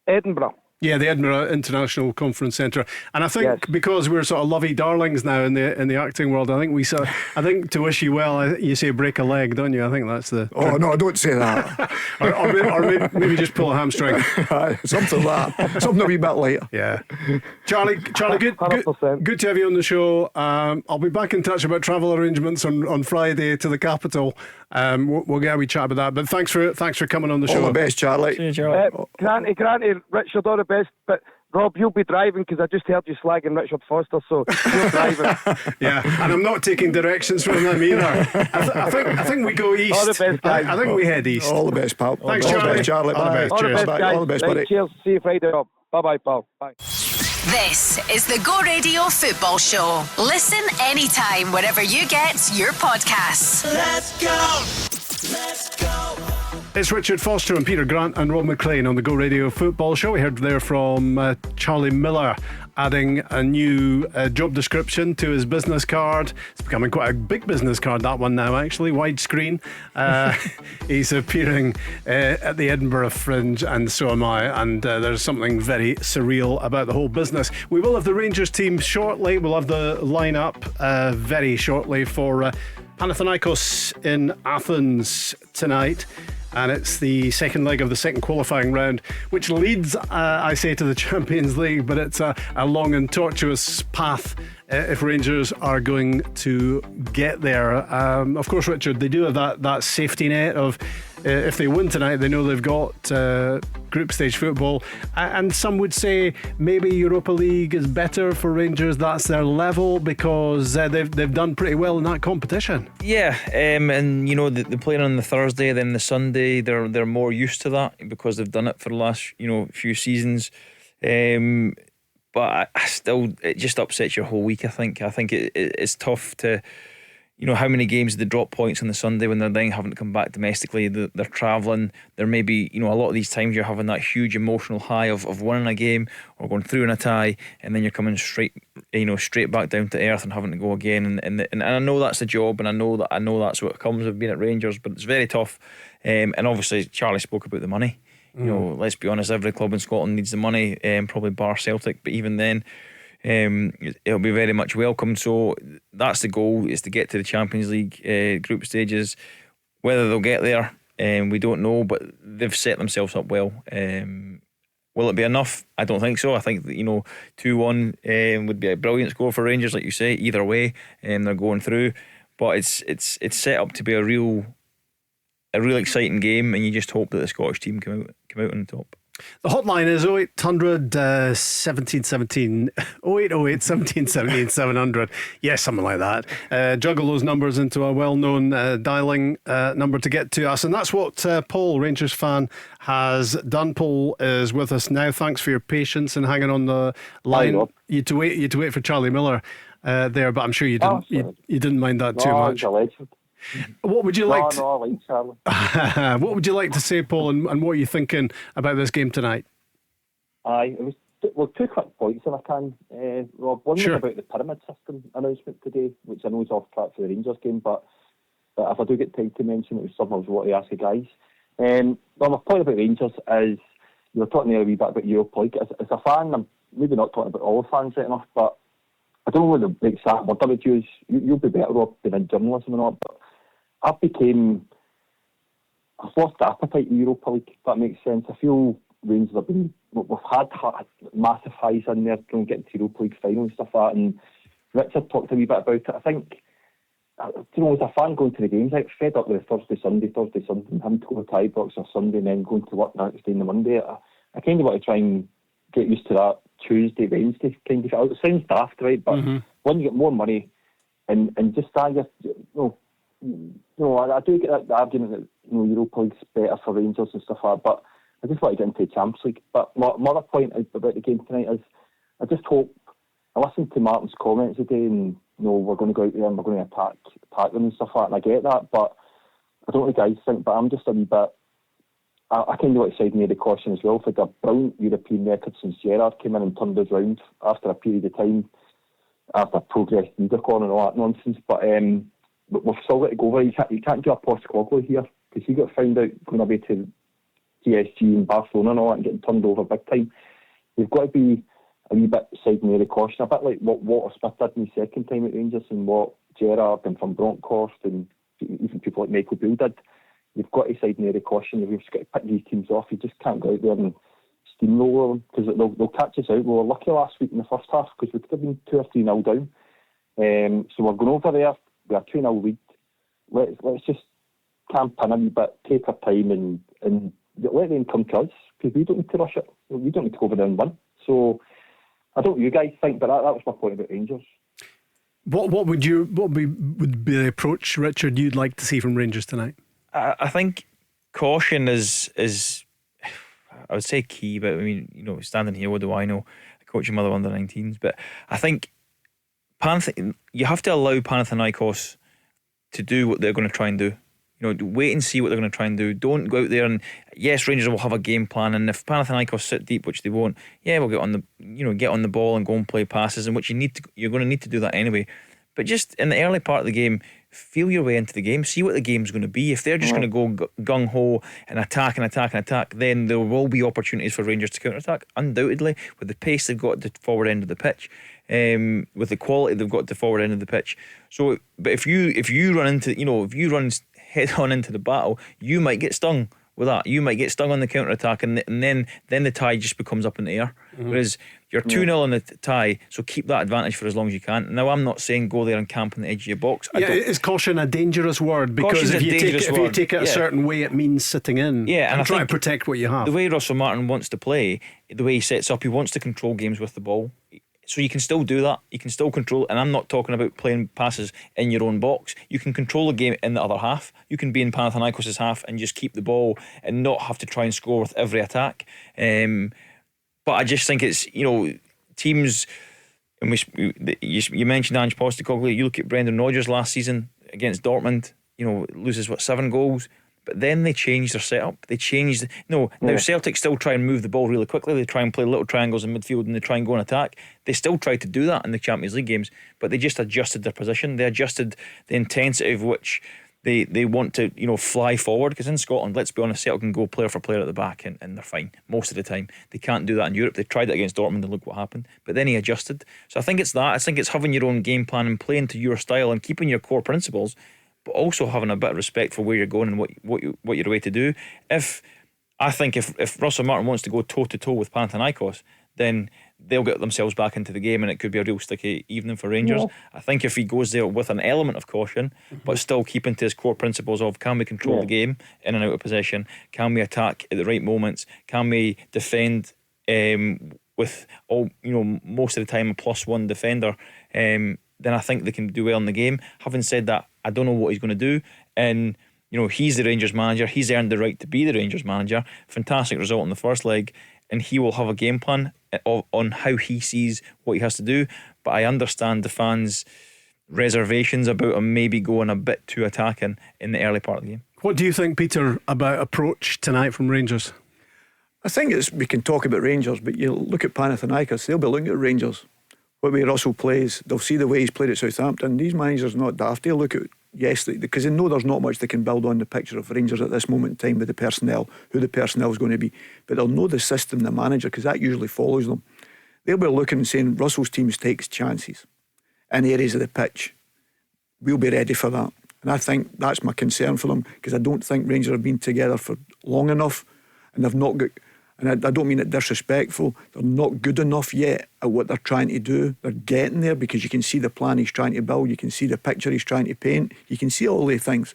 Edinburgh. Yeah, the Edinburgh International Conference Centre, and I think because we're sort of lovey darlings now in the acting world, I think to wish you well, you say break a leg, don't you? I think that's the. Oh no, don't say that. or maybe just pull a hamstring. Something like that. Something a wee bit later. Yeah, Charlie, good to have you on the show. I'll be back in touch about travel arrangements on Friday to the capital. We'll get a wee chat about that. But thanks for coming on the show. All the best, Charlie. See you, Charlie. Granted, Richard, all the best. But Rob, you'll be driving because I just heard you slagging Richard Foster, so you're driving. Yeah, and I'm not taking directions from them either. I think we go east. All the best, guys. I think we head east. All the best, pal. Thanks, all Charlie. The best, Charlie. All the best. All the Cheers. best, guys. All the best, Right, buddy. cheers. See you Friday, Rob. Bye-bye, pal. Bye. This is the Go Radio Football Show. Listen anytime, wherever you get your podcasts. Let's go. Let's go. It's Richard Foster and Peter Grant and Rob McLean on the Go Radio Football Show. We heard there from Charlie Miller adding a new job description to his business card. It's becoming quite a big business card, that one now, actually, widescreen. He's appearing at the Edinburgh Fringe, and so am I, and there's something very surreal about the whole business. We will have the Rangers team shortly. We'll have the lineup very shortly for Panathinaikos in Athens tonight. And it's the second leg of the second qualifying round, which leads, I say, to the Champions League, but it's a long and tortuous path if Rangers are going to get there. Of course, Richard, they do have that safety net of if they win tonight, they know they've got group stage football, and some would say maybe Europa League is better for Rangers. That's their level because they've done pretty well in that competition. Yeah, and you know they're playing on the Thursday, then the Sunday. They're more used to that because they've done it for the last few seasons. But I still, it just upsets your whole week. I think it's tough to. How many games they drop points on the Sunday when they're then having to come back domestically. They're travelling. There may be, a lot of these times you're having that huge emotional high of winning a game or going through in a tie, and then you're coming straight back down to earth and having to go again. And I know that's the job, and I know that's what comes with being at Rangers, but it's very tough. And obviously, Charlie spoke about the money. Let's be honest, every club in Scotland needs the money, probably bar Celtic, but even then. It'll be very much welcome. So that's the goal, is to get to the Champions League group stages. Whether they'll get there, we don't know, but they've set themselves up well. Will it be enough? I don't think so. I think that 2-1 would be a brilliant score for Rangers, like you say. Either way, they're going through. But it's set up to be a real exciting game, and you just hope that the Scottish team come out on top. The hotline is 0800 1717 0808 1717 700. Yes, something like that. Juggle those numbers into a well-known dialing number to get to us, and that's what Paul, Rangers fan, has done. Paul is with us now. Thanks for your patience and hanging on the line. You had to wait for Charlie Miller there, but I'm sure you didn't. You didn't mind that too much. What would you like? I like Charlie. What would you like to say, Paul, and what are you thinking about this game tonight? It was two quick points if I can, Rob. One was about the pyramid system announcement today, which I know is off track for the Rangers game, but if I do get time to mention, it was something I was wanting to ask the guys. Well, my point about Rangers is, you were talking there a wee bit about Europa League. As a fan, I'm maybe not talking about all the fans right enough, but I don't know what the exact word I would use. You'll be better off being in journalism or not, but I became I've lost the appetite in Europa League, if that makes sense. I feel Rangers have been, we've had massive highs in there, getting to Europa League final and stuff like that, and Richard talked a wee bit about it. I think, you know, as a fan going to the games, I get fed up with Thursday, Sunday, and having to go to Ibrox on Sunday and then going to work next day on the Monday. I kind of want to try and get used to that Tuesday, Wednesday kind of. It sounds daft, right? But when you get more money and just that, I do get the argument that, you know, Europa League's better for Rangers and stuff like that, but I just want to get into the Champions League. But my other point about the game tonight is, I just hope, I listened to Martin's comments today, and you know, we're going to go out there and we're going to attack them and stuff like that, and I get that, but I don't know what the guys think, but I'm just a wee bit, I kind of want to side near the caution as well. For a brilliant European record since Gerrard came in and turned us round after a period of time, after progress leader-con and all that nonsense, but we've still got to go over. You can't do a Postecoglou here, because he got found out going away to PSG and Barcelona and all that and getting turned over big time. We've got to be a wee bit side near the caution, a bit like what Walter Smith did in the second time at Rangers, and what Gerrard and Van Bronckhorst and even people like Michael Beale did. You've got to side near the caution. You've just got to pick these teams off. You just can't go out there and steamroll them, because they'll catch us out. We were lucky last week in the first half, because we could have been 2 or 3-0 down. So we're going over there. We are 2-0 lead. Let's just camp in a wee bit, take our time, and let them come to us, because we don't need to rush it. We don't need to go over there and win. So I don't know what you guys think, but that was my point about Rangers. What would be the approach, Richard, you'd like to see from Rangers tonight? I think caution is I would say key, but I mean, you know, standing here, what do I know? I coach mother under 19s, but I think you have to allow Panathinaikos to do what they're going to try and do. You know, wait and see what they're going to try and do. Don't go out there and, yes, Rangers will have a game plan, and if Panathinaikos sit deep, which they won't, yeah, we'll get on the ball and go and play passes, in which you're going to need to do that anyway. But just in the early part of the game, feel your way into the game, see what the game's going to be. If they're just going to go gung-ho and attack, then there will be opportunities for Rangers to counter-attack, undoubtedly, with the pace they've got at the forward end of the pitch, with the quality they've got at the forward end of the pitch. So, but if you run head on into the battle, you might get stung with that. You might get stung on the counter-attack, and then the tie just becomes up in the air. Whereas you're 2-0 on the tie, so keep that advantage for as long as you can. Now, I'm not saying go there and camp on the edge of your box. Is caution a dangerous word? Because if you take it a certain way, it means sitting in and try to protect what you have. The way Russell Martin wants to play, the way he sets up, he wants to control games with the ball. So you can still do that. You can still control, and I'm not talking about playing passes in your own box. You can control the game in the other half. You can be in Panathinaikos' half and just keep the ball and not have to try and score with every attack. But I just think it's, you know, teams, and you mentioned Ange Postecoglou. You look at Brendan Rodgers last season against Dortmund, you know, loses 7 goals. But then they changed their setup. Now Celtic still try and move the ball really quickly. They try and play little triangles in midfield, and they try and go on attack. They still try to do that in the Champions League games, but they just adjusted their position. They adjusted the intensity of which they want to, you know, fly forward. Because in Scotland, let's be honest, Celtic can go player for player at the back, and they're fine most of the time. They can't do that in Europe. They tried it against Dortmund, and look what happened. But then he adjusted. So I think it's that. I think it's having your own game plan and playing to your style and keeping your core principles, but also having a bit of respect for where you're going and what you're away to do. If Russell Martin wants to go toe to toe with Panathinaikos, then they'll get themselves back into the game, and it could be a real sticky evening for Rangers. I think if he goes there with an element of caution, but still keeping to his core principles of, can we control the game in and out of possession? Can we attack at the right moments? Can we defend with all, you know, most of the time a +1 defender? Then I think they can do well in the game. Having said that, I don't know what he's going to do, and you know, he's the Rangers manager. He's earned the right to be the Rangers manager. Fantastic result in the first leg, and he will have a game plan on how he sees what he has to do. But I understand the fans' reservations about him maybe going a bit too attacking in the early part of the game. What do you think, Peter, about approach tonight from Rangers? I think we can talk about Rangers, but you look at Panathinaikos, they'll be looking at Rangers. What way Russell plays, they'll see the way he's played at Southampton. These managers are not daft. They'll look at yesterday, because they know there's not much they can build on the picture of Rangers at this moment in time with the personnel, who the personnel is going to be. But they'll know the system, the manager, because that usually follows them. They'll be looking and saying, Russell's teams takes chances in areas of the pitch. We'll be ready for that. And I think that's my concern for them, because I don't think Rangers have been together for long enough, and they've not got, and I don't mean it disrespectful, they're not good enough yet at what they're trying to do. They're getting there, because you can see the plan he's trying to build, you can see the picture he's trying to paint, you can see all these things.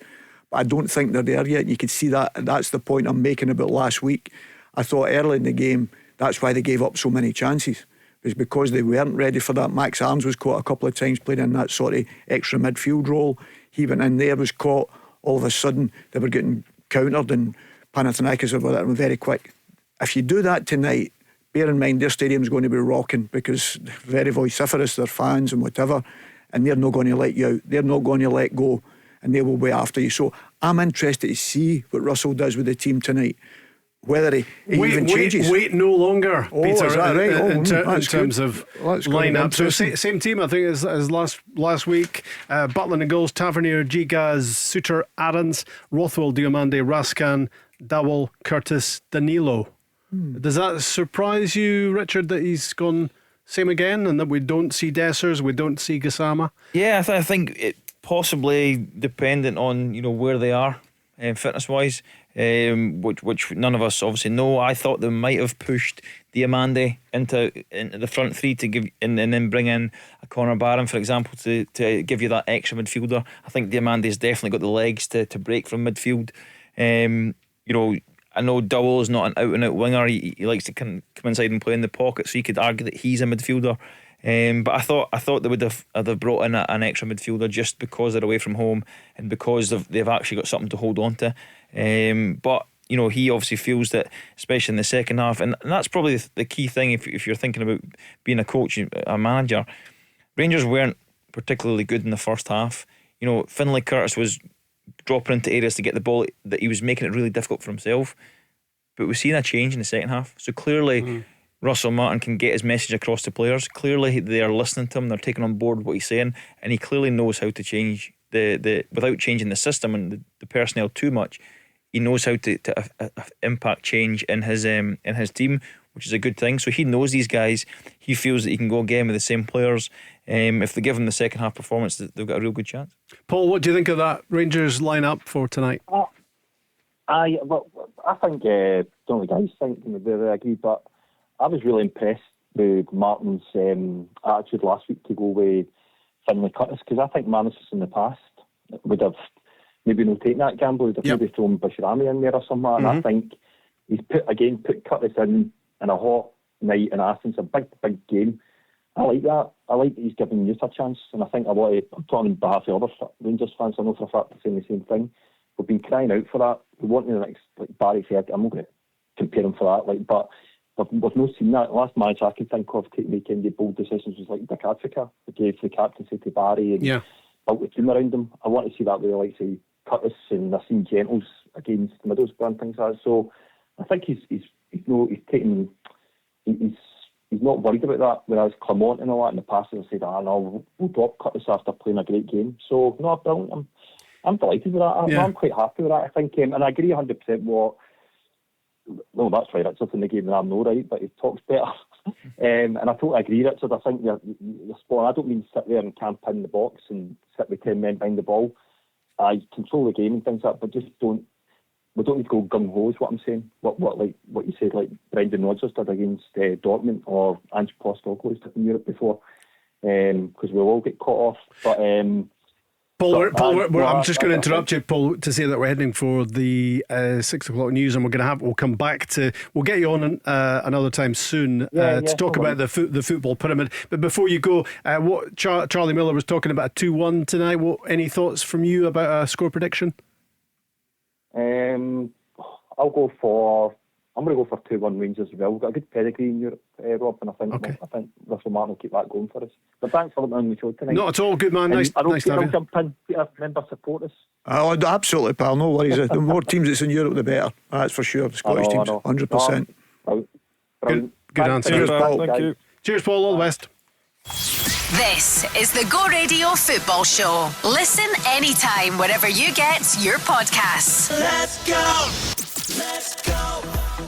But I don't think they're there yet. You can see that, and that's the point I'm making about last week. I thought early in the game, that's why they gave up so many chances. It was because they weren't ready for that. Max Arms was caught a couple of times playing in that sort of extra midfield role. He went in there, was caught. All of a sudden, they were getting countered, and Panathinaikos were very quick. If you do that tonight, bear in mind their stadium's going to be rocking, because they're very vociferous, their fans and whatever, and they're not going to let you out. They're not going to let go, and they will be after you. So I'm interested to see what Russell does with the team tonight. Whether he even changes. Wait no longer, Peter, is that right? in That's terms good. of That's gonna be lineup. So interesting. same team, I think, as last week. Butland and goals, Tavernier, Gigas, Suter, Aarons, Rothwell, Diomande, Raskan, Dowell, Curtis, Danilo. Does that surprise you, Richard, that he's gone same again, and that we don't see Dessers, we don't see Gassama? Yeah, I think it possibly dependent on where they are fitness wise, which none of us obviously know. I thought they might have pushed Diomande into the front three to give, and then bring in a Connor Barron, for example, to give you that extra midfielder. I think Diamande's definitely got the legs to break from midfield. I know Dowell's not an out-and-out winger. He likes to come inside and play in the pocket, so you could argue that he's a midfielder. But I thought they would have brought in an extra midfielder just because they're away from home and because they've actually got something to hold on to. But he obviously feels that, especially in the second half, and that's probably the key thing if you're thinking about being a coach, a manager. Rangers weren't particularly good in the first half. Finlay Curtis was dropping into areas to get the ball that he was making it really difficult for himself. But we've seen a change in the second half. So clearly Russell Martin can get his message across to players. Clearly they are listening to him, they're taking on board what he's saying, and he clearly knows how to change the without changing the system and the personnel too much. He knows how to impact change in his team, which is a good thing. So he knows these guys. He feels that he can go again with the same players. If they give him the second half performance, they've got a real good chance. Paul, what do you think of that Rangers lineup for tonight? I think don't know the guys think whether they agree, but I was really impressed with Martin's attitude last week to go with Finlay Curtis, because I think Manus in the past would have maybe not taken that gamble. He'd have maybe thrown Bashirami in there or something. And I think he's put Curtis in a hot night in Athens, a big game. I like that. I like that he's giving youth a chance, and I think I'm talking on behalf of other Rangers fans. I know for a fact they're saying the same thing. We've been crying out for that. We want the next, like Barry said, I'm not going to compare him for that, but we've not seen that. The last match I can think of making the bold decisions was like Dick Advoca. He gave the captaincy to Barry and built the team around him. I want to see that with like say Curtis and Nassim Gentles against Middlesbrough and things like that. So I think he's not worried about that. Whereas Clement and all that in the past have said, no, we'll drop Curtis after playing a great game. So no, brilliant. I'm delighted with that. I'm quite happy with that. I think, and I agree 100% what. No, that's right. Richard's in the game, and I'm no right, but he talks better. And I totally agree, Richard. I think you're spot on. I don't mean sit there and camp in the box and sit with 10 men behind the ball. I control the game and things like that, but just don't. We don't need to go gung ho. Is what I'm saying. What you said, like Brendan Rodgers did against Dortmund or Ange Postecoglou did in Europe before, because we'll all get caught off. But Paul, I'm just going to interrupt you, Paul, to say that we're heading for the 6 o'clock news, and we'll come back we'll get you on another time soon to talk about the football pyramid. But before you go, what Charlie Miller was talking about, a 2-1 tonight. Any thoughts from you about a score prediction? I'm going to go for 2-1 Rangers as well. We've got a good pedigree in Europe, Rob, and I think Russell Martin will keep that going for us. But thanks for letting me on the show tonight. Not at all, good man. Nice to have you. Jump in, remember, support us. Oh, absolutely, pal. No worries. The more teams that's in Europe, the better. That's for sure. The Scottish teams, 100%. Good answer. Cheers, Paul. Thank you. Cheers, Paul. All the best. This is the Go Radio Football Show. Listen anytime, wherever you get your podcasts. Let's go! Let's go!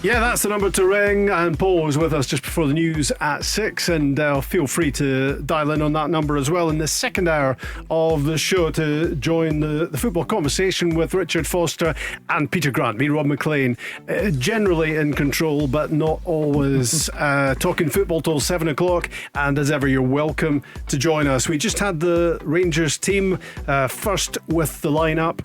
Yeah, that's the number to ring, and Paul was with us just before the news at 6, and feel free to dial in on that number as well in the second hour of the show to join the football conversation with Richard Foster and Peter Grant. Me, Rob McLean, generally in control but not always, talking football till 7 o'clock, and as ever you're welcome to join us. We just had the Rangers team first with the lineup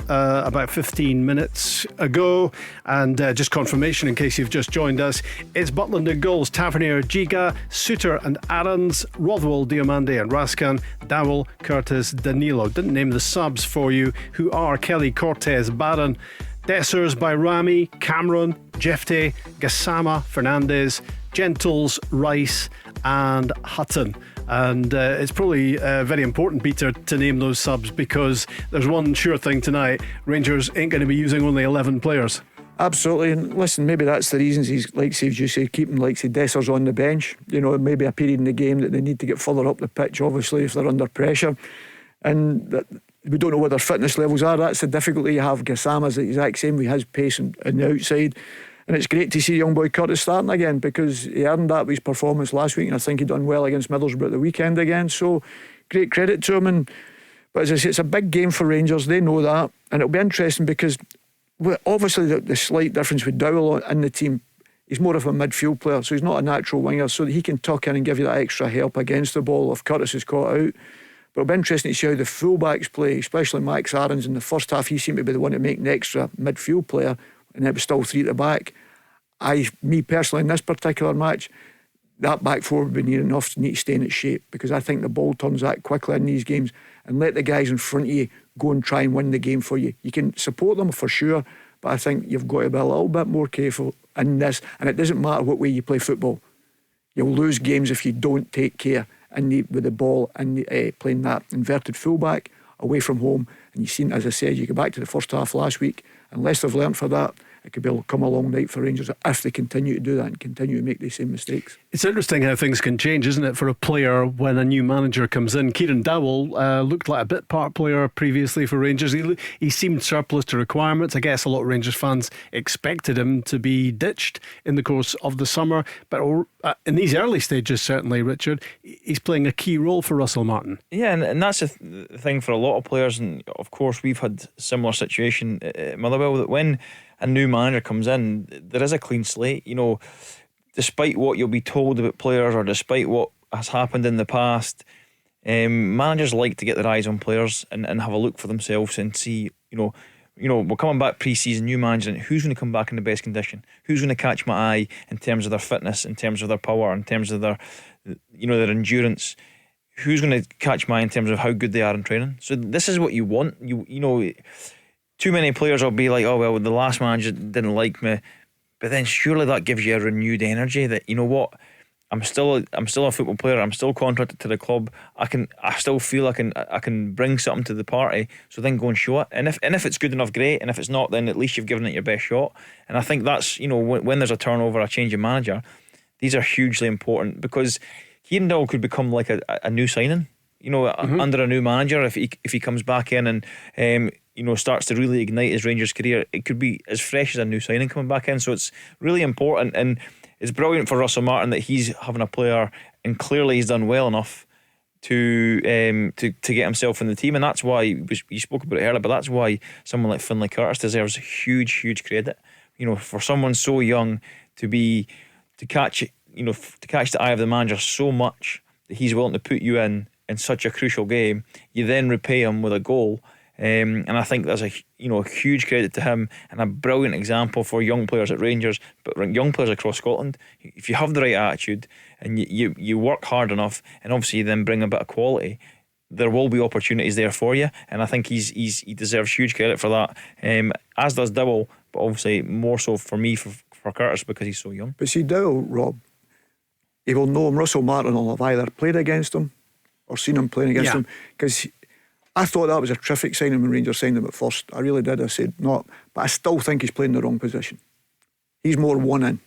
about 15 minutes ago, and just confirmation in case you've just joined us, it's Butland and goals, Tavernier, Giga, Suter and Aarons, Rothwell, Diomande and Raskan, Dowell, Curtis, Danilo. Didn't name the subs for you, who are Kelly, Cortez, Barron, Dessers by Rami, Cameron, Jefte, Gassama, Fernandez, Gentles, Rice and Hutton. And it's probably very important, Peter, to name those subs, because there's one sure thing tonight: Rangers ain't going to be using only 11 players. Absolutely, and listen, maybe that's the reasons he's, like as you say, keeping like say Dessers on the bench. You know, maybe a period in the game that they need to get further up the pitch, obviously, if they're under pressure. And that, we don't know what their fitness levels are. That's the difficulty. You have Gassama's the exact same with his pace on the outside. And it's great to see young boy Curtis starting again, because he earned that with his performance last week, and I think he done well against Middlesbrough at the weekend again. So great credit to him. But as I say, it's a big game for Rangers. They know that, and it'll be interesting because obviously the slight difference with Dowell in the team, he's more of a midfield player, so he's not a natural winger, so that he can tuck in and give you that extra help against the ball if Curtis is caught out. But it'll be interesting to see how the fullbacks play, especially Max Aarons. In the first half, he seemed to be the one to make an extra midfield player, and it was still three at the back. Me personally, in this particular match, that back four would be near enough to need to stay in its shape, because I think the ball turns that quickly in these games, and let the guys in front of you go and try and win the game for you. You can support them for sure, but I think you've got to be a little bit more careful in this. And it doesn't matter what way you play football, you'll lose games if you don't take care with the ball and playing that inverted fullback away from home. And you've seen, as I said, you go back to the first half last week, unless they've learned for that, it could come a long night for Rangers if they continue to do that and continue to make these same mistakes. It's interesting how things can change, isn't it, for a player when a new manager comes in. Kieran Dowell looked like a bit part player previously for Rangers. He seemed surplus to requirements. I guess a lot of Rangers fans expected him to be ditched in the course of the summer, but in these early stages, certainly, Richard, he's playing a key role for Russell Martin. Yeah, and that's the thing for a lot of players, and of course we've had a similar situation at Motherwell, that when a new manager comes in, there is a clean slate. You know, despite what you'll be told about players, or despite what has happened in the past, managers like to get their eyes on players and have a look for themselves and see, you know, we're coming back pre-season, new manager, and who's going to come back in the best condition? Who's going to catch my eye in terms of their fitness, in terms of their power, in terms of their endurance? Who's going to catch my eye in terms of how good they are in training? So this is what you want. You know. Too many players will be like, oh well, the last manager didn't like me, but then surely that gives you a renewed energy that, you know what, I'm still a football player, I'm still contracted to the club, I still feel I can bring something to the party, so then go and show it. And if it's good enough, great, and if it's not, then at least you've given it your best shot. And I think that's, you know, when there's a turnover, a change of manager, these are hugely important, because Kieran Dowell could become like a new signing, you know, under a new manager. If he comes back in and you know, starts to really ignite his Rangers career, it could be as fresh as a new signing coming back in. So it's really important, and it's brilliant for Russell Martin that he's having a player, and clearly he's done well enough to get himself in the team. And that's why you spoke about it earlier, but that's why someone like Finlay Curtis deserves huge credit. You know, for someone so young to catch the eye of the manager so much that he's willing to put you in such a crucial game, you then repay him with a goal. And I think that's a huge credit to him, and a brilliant example for young players at Rangers, but young players across Scotland. If you have the right attitude and you work hard enough, and obviously you then bring a bit of quality, there will be opportunities there for you. And I think he deserves huge credit for that, as does Dowell, but obviously more so for me for Curtis, because he's so young. But see, Dowell, Rob, he will know him. Russell Martin will have either played against him or seen him playing against him, because I thought that was a terrific signing when Rangers signed him at first. I really did. I said, no, but I still think he's playing the wrong position. He's more one in.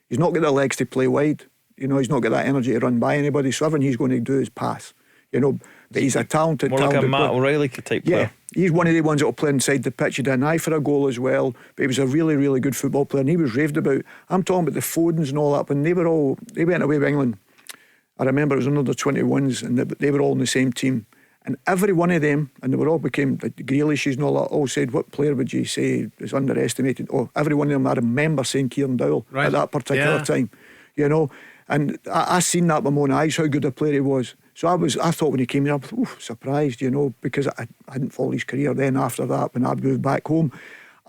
He's not got the legs to play wide. You know, he's not got that energy to run by anybody. So everything he's going to do is pass. You know, But he's a talented, more like a talented Matt player. O'Reilly type Yeah, player. he's one of the ones that will play inside the pitch. He did an eye for a goal as well. But he was a really, really good football player, and he was raved about. I'm talking about the Fodens and all that. When they went away with England, I remember it was under 21s, and they were all in the same team. And every one of them, and they were all became the Grealishes and all that, all said, what player would you say is underestimated? Oh, every one of them, I remember saying Kieran Dowell at that particular time. You know, and I seen that with my own eyes, how good a player he was. So I thought when he came here, I was surprised, you know, because I hadn't followed his career then after that when I moved back home.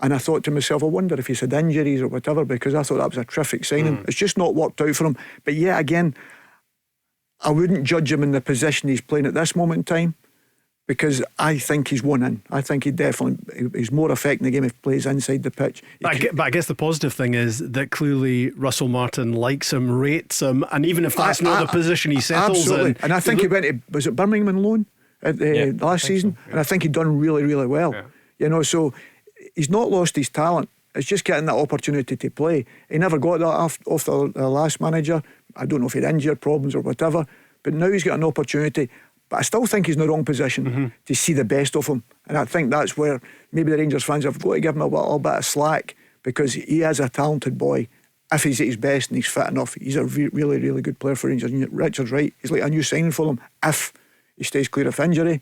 And I thought to myself, I wonder if he's had injuries or whatever, because I thought that was a terrific signing. It's just not worked out for him. But yeah, again, I wouldn't judge him in the position he's playing at this moment in time, because I think he's one in. I think he's more affecting the game if he plays inside the pitch. But I guess the positive thing is that clearly Russell Martin likes him, rates him, and even if that's not the position he settles absolutely. in. And I think he went to, was it Birmingham on loan at last season? So, and I think he'd done really, really well. Yeah. You know, so he's not lost his talent. It's just getting that opportunity to play. He never got that off the last manager. I don't know if he had injury problems or whatever, but now he's got an opportunity. But I still think he's in the wrong position to see the best of him. And I think that's where maybe the Rangers fans have got to give him a little bit of slack, because he is a talented boy. If he's at his best and he's fit enough, he's a really, really good player for Rangers. And Richard's right. He's like a new signing for them if he stays clear of injury.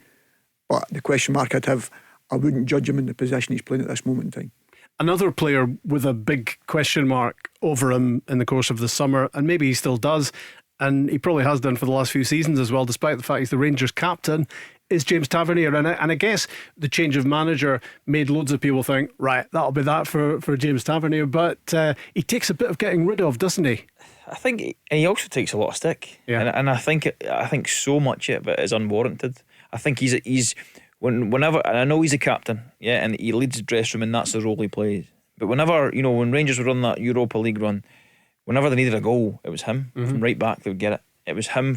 But the question mark I'd have, I wouldn't judge him in the position he's playing at this moment in time. Another player with a big question mark over him in the course of the summer, and maybe he still does, and he probably has done for the last few seasons as well, despite the fact he's the Rangers captain, is James Tavernier. And I guess the change of manager made loads of people think, right, that'll be that for James Tavernier. But he takes a bit of getting rid of, doesn't he? I think he also takes a lot of stick. Yeah. And I think so much of it is unwarranted. I think he's whenever, and I know he's a captain, yeah, and he leads the dressing room, and that's the role he plays. But whenever, you know, when Rangers were on that Europa League run, whenever they needed a goal, it was him from right back. They would get it. It was him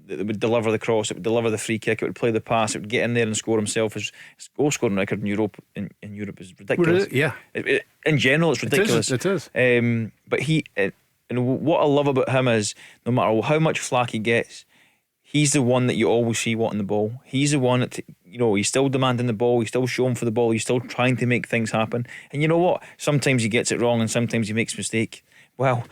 that would deliver the cross. It would deliver the free kick. It would play the pass. It would get in there and score himself. His goal scoring record in Europe is ridiculous. In general, it's ridiculous. It is. But and what I love about him is, no matter how much flack he gets, he's the one that you always see wanting the ball. He's the one that, you know, he's still demanding the ball. He's still showing for the ball. He's still trying to make things happen. And you know what? Sometimes he gets it wrong, and sometimes he makes a mistake. Well,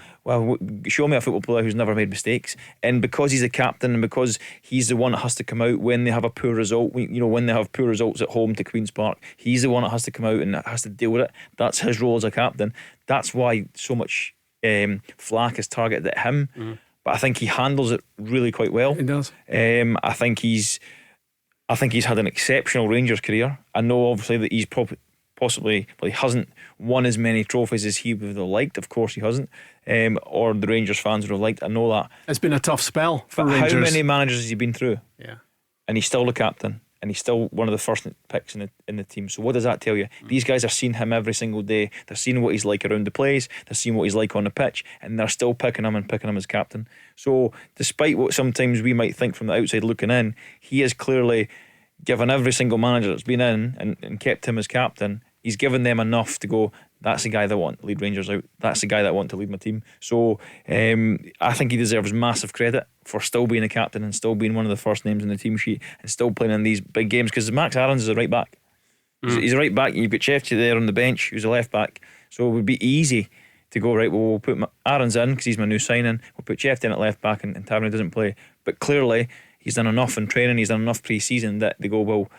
show me a football player who's never made mistakes. And because he's a captain, and because he's the one that has to come out when they have a poor result, when they have poor results at home to Queen's Park, he's the one that has to come out and has to deal with it. That's his role as a captain. That's why so much flack is targeted at him. But I think he handles it really quite well. He does. I think he's had an exceptional Rangers career. I know obviously that he's possibly, he hasn't won as many trophies as he would have liked. Of course he hasn't, or the Rangers fans would have liked. I know that it's been a tough spell for but Rangers. How many managers has he been through? Yeah, and he's still the captain, and he's still one of the first picks in the team. So what does that tell you? These guys are seeing him every single day. They're seeing what he's like around the place. They're seeing what he's like on the pitch, and they're still picking him as captain. So despite what sometimes we might think from the outside looking in, he has clearly given every single manager that's been in and kept him as captain. He's given them enough to go, that's the guy that I want to lead Rangers out. That's the guy that I want to lead my team. So I think he deserves massive credit for still being a captain and still being one of the first names in the team sheet and still playing in these big games, because Max Aarons is a right back. He's a right back. You've got Chefchi there on the bench who's a left back. So it would be easy to go, right, well, we'll put Aarons in because he's my new signing. We'll put Chefchi in at left back and Tavernier doesn't play. But clearly he's done enough in training, he's done enough pre-season that they go, well,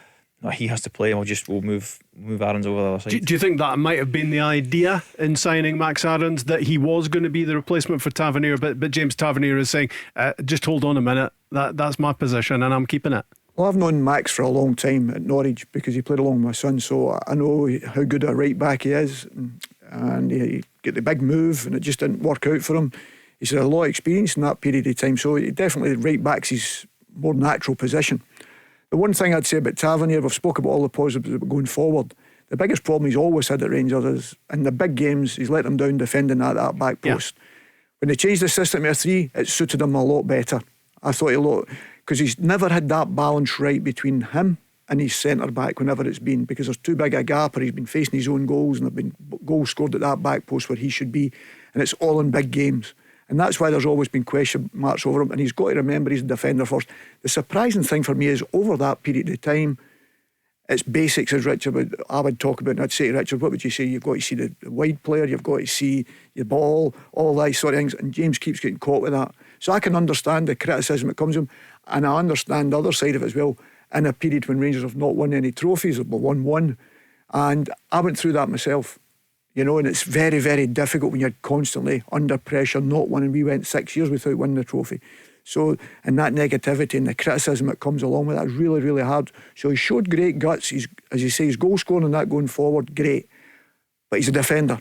no, he has to play. We'll move Aarons over the other side. Do you think that might have been the idea in signing Max Aarons, that he was going to be the replacement for Tavernier, but James Tavernier is saying, just hold on a minute, that's my position and I'm keeping it? Well, I've known Max for a long time at Norwich because he played along with my son, so I know how good a right back he is, and he got the big move and it just didn't work out for him. He's had a lot of experience in that period of time, so he definitely right back's his more natural position. The one thing I'd say about Tavernier, we've spoken about all the positives going forward. The biggest problem he's always had at Rangers is in the big games, he's let them down defending at that back post. Yeah. When they changed the system to a 3, it suited him a lot better. I thought because he's never had that balance right between him and his centre back whenever it's been, because there's too big a gap, or he's been facing his own goals and there have been goals scored at that back post where he should be, and it's all in big games. And that's why there's always been question marks over him. And he's got to remember he's a defender first. The surprising thing for me is over that period of time, it's basics, as Richard I would talk about. And I'd say to Richard, what would you say? You've got to see the wide player, you've got to see your ball, all those sort of things. And James keeps getting caught with that. So I can understand the criticism that comes to him. And I understand the other side of it as well. In a period when Rangers have not won any trophies, but won one. And I went through that myself. You know, and it's very, very difficult when you're constantly under pressure, not winning. We went 6 years without winning the trophy. So, and that negativity and the criticism that comes along with that is really, really hard. So he showed great guts. He's, as you say, he's goal scoring and that going forward, great. But he's a defender.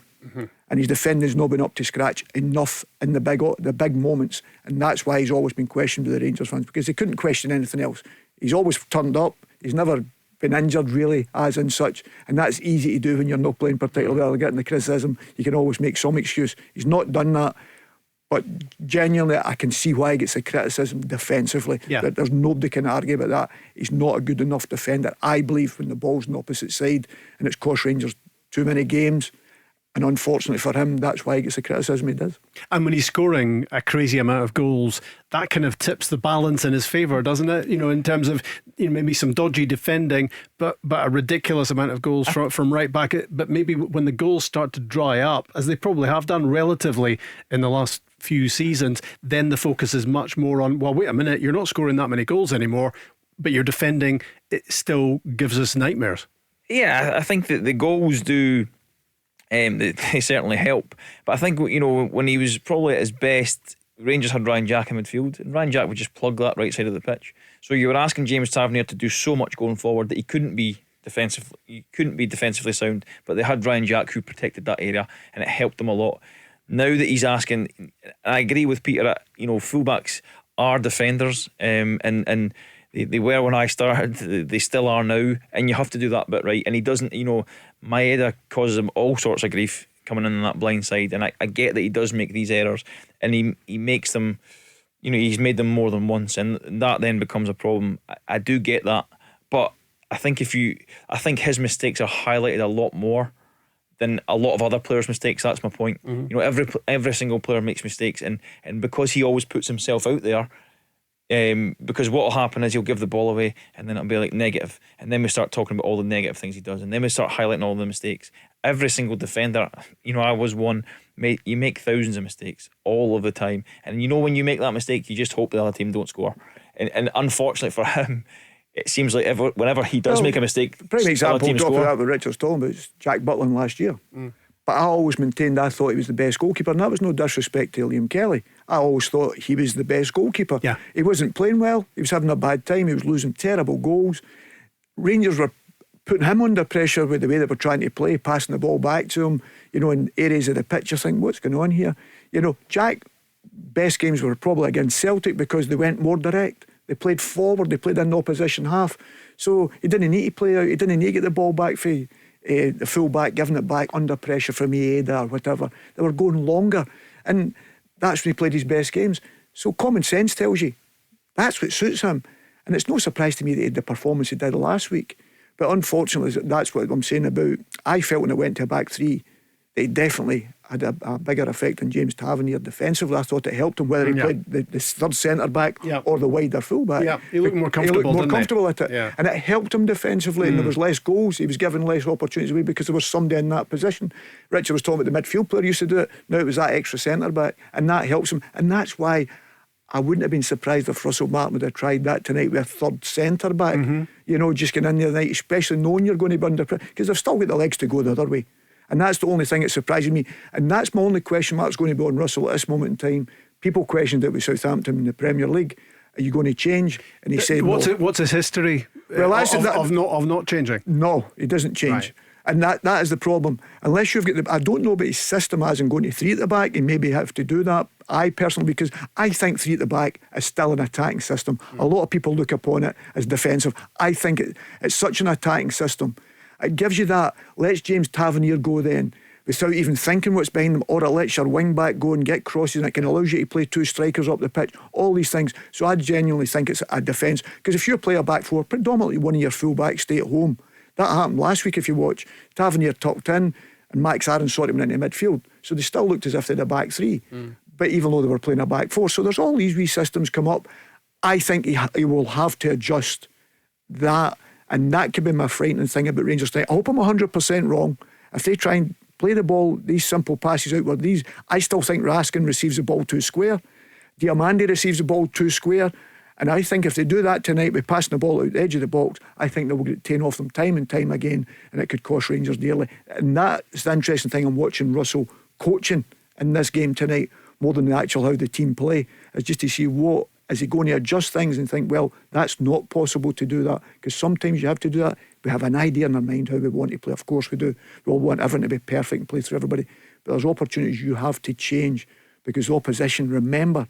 And his defending's not been up to scratch enough in the big moments. And that's why he's always been questioned by the Rangers fans, because they couldn't question anything else. He's always turned up. He's never been injured really as in such, and that's easy to do when you're not playing particularly well. Getting the criticism, you can always make some excuse. He's not done that, but genuinely I can see why he gets the criticism defensively. There's nobody can argue about that. He's not a good enough defender, I believe, when the ball's on the opposite side, and it's cost Rangers too many games. And unfortunately for him, that's why he gets the criticism he does. And when he's scoring a crazy amount of goals, that kind of tips the balance in his favour, doesn't it? You know, in terms of, you know, maybe some dodgy defending, but a ridiculous amount of goals from right back. But maybe when the goals start to dry up, as they probably have done relatively in the last few seasons, then the focus is much more on, well, wait a minute, you're not scoring that many goals anymore, but your defending, it still gives us nightmares. Yeah, I think that the goals do... they certainly help, but I think, you know, when he was probably at his best, Rangers had Ryan Jack in midfield, and Ryan Jack would just plug that right side of the pitch. So you were asking James Tavernier to do so much going forward that he couldn't be defensively sound, but they had Ryan Jack who protected that area, and it helped them a lot. Now that he's asking, and I agree with Peter, you know, fullbacks are defenders, and they were when I started, they still are now, and you have to do that bit right. And he doesn't, you know, Maeda causes him all sorts of grief coming in on that blind side, and I get that he does make these errors, and he makes them, you know, he's made them more than once, and that then becomes a problem. I do get that, but I think his mistakes are highlighted a lot more than a lot of other players' mistakes. That's my point. You know, every single player makes mistakes, and because he always puts himself out there. Because what will happen is he'll give the ball away, and then it'll be like negative, and then we start talking about all the negative things he does, and then we start highlighting all the mistakes. Every single defender, you know, I was one, you make thousands of mistakes all of the time, and you know, when you make that mistake, you just hope the other team don't score, and unfortunately for him, it seems like whenever he does make a mistake, prime example, dropping out what Richard's talking about, is Jack Butland last year. But I always maintained I thought he was the best goalkeeper, and that was no disrespect to Liam Kelly. I always thought he was the best goalkeeper. He wasn't playing well, he was having a bad time, he was losing terrible goals. Rangers were putting him under pressure with the way they were trying to play, passing the ball back to him, you know, in areas of the pitch. You think, what's going on here? You know, Jack, best games were probably against Celtic because they went more direct. They played forward, they played in the opposition half. So he didn't need to play out, he didn't need to get the ball back for the full back, giving it back under pressure from Maeda or whatever. They were going longer, and that's when he played his best games. So common sense tells you that's what suits him, and it's no surprise to me that he had the performance he did last week. But unfortunately, that's what I'm saying about, I felt when it went to a back three that he definitely had a bigger effect on James Tavernier defensively. I thought it helped him whether he played the third centre back or the wider full back. He looked more comfortable. He looked more comfortable at it, and it helped him defensively. And there was less goals. He was given less opportunities away because there was somebody in that position. Richard was talking about the midfield player used to do it. Now it was that extra centre back, and that helps him. And that's why I wouldn't have been surprised if Russell Martin would have tried that tonight with a third centre back. You know, just getting in there tonight, especially knowing you're going to be under pressure, because they've still got the legs to go the other way. And that's the only thing that's surprising me. And that's my only question mark is going to be on Russell at this moment in time. People questioned it with Southampton in the Premier League. Are you going to change? And he said, what's his history of not changing? No, he doesn't change. Right. And that is the problem. Unless you've got I don't know about his system as in going to three at the back, and maybe have to do that. I personally, because I think three at the back is still an attacking system. A lot of people look upon it as defensive. I think it's such an attacking system. It gives you that, lets James Tavernier go then without even thinking what's behind them, or it lets your wing back go and get crosses, and it can allow you to play two strikers up the pitch, all these things. So I genuinely think it's a defence, because if you play a back four, predominantly one of your full backs stay at home. That happened last week if you watch. Tavernier tucked in and Max Aaron sort of went into midfield, so they still looked as if they had a back three. but even though they were playing a back four. So there's all these wee systems come up. I think he will have to adjust that, and that could be my frightening thing about Rangers tonight. I hope I'm 100% wrong. If they try and play the ball, these simple passes outward, I still think Raskin receives the ball too square. Diamandi receives the ball too square. And I think if they do that tonight by passing the ball out the edge of the box, I think they will get 10 off them time and time again, and it could cost Rangers dearly. And that's the interesting thing I'm watching Russell coaching in this game tonight, more than the actual how the team play, is just to see what is he going to adjust things and think, well, that's not possible to do that, because sometimes you have to do that. We have an idea in our mind how we want to play. Of course we do. We all want everything to be perfect and play through everybody, but there's opportunities you have to change, because the opposition, remember,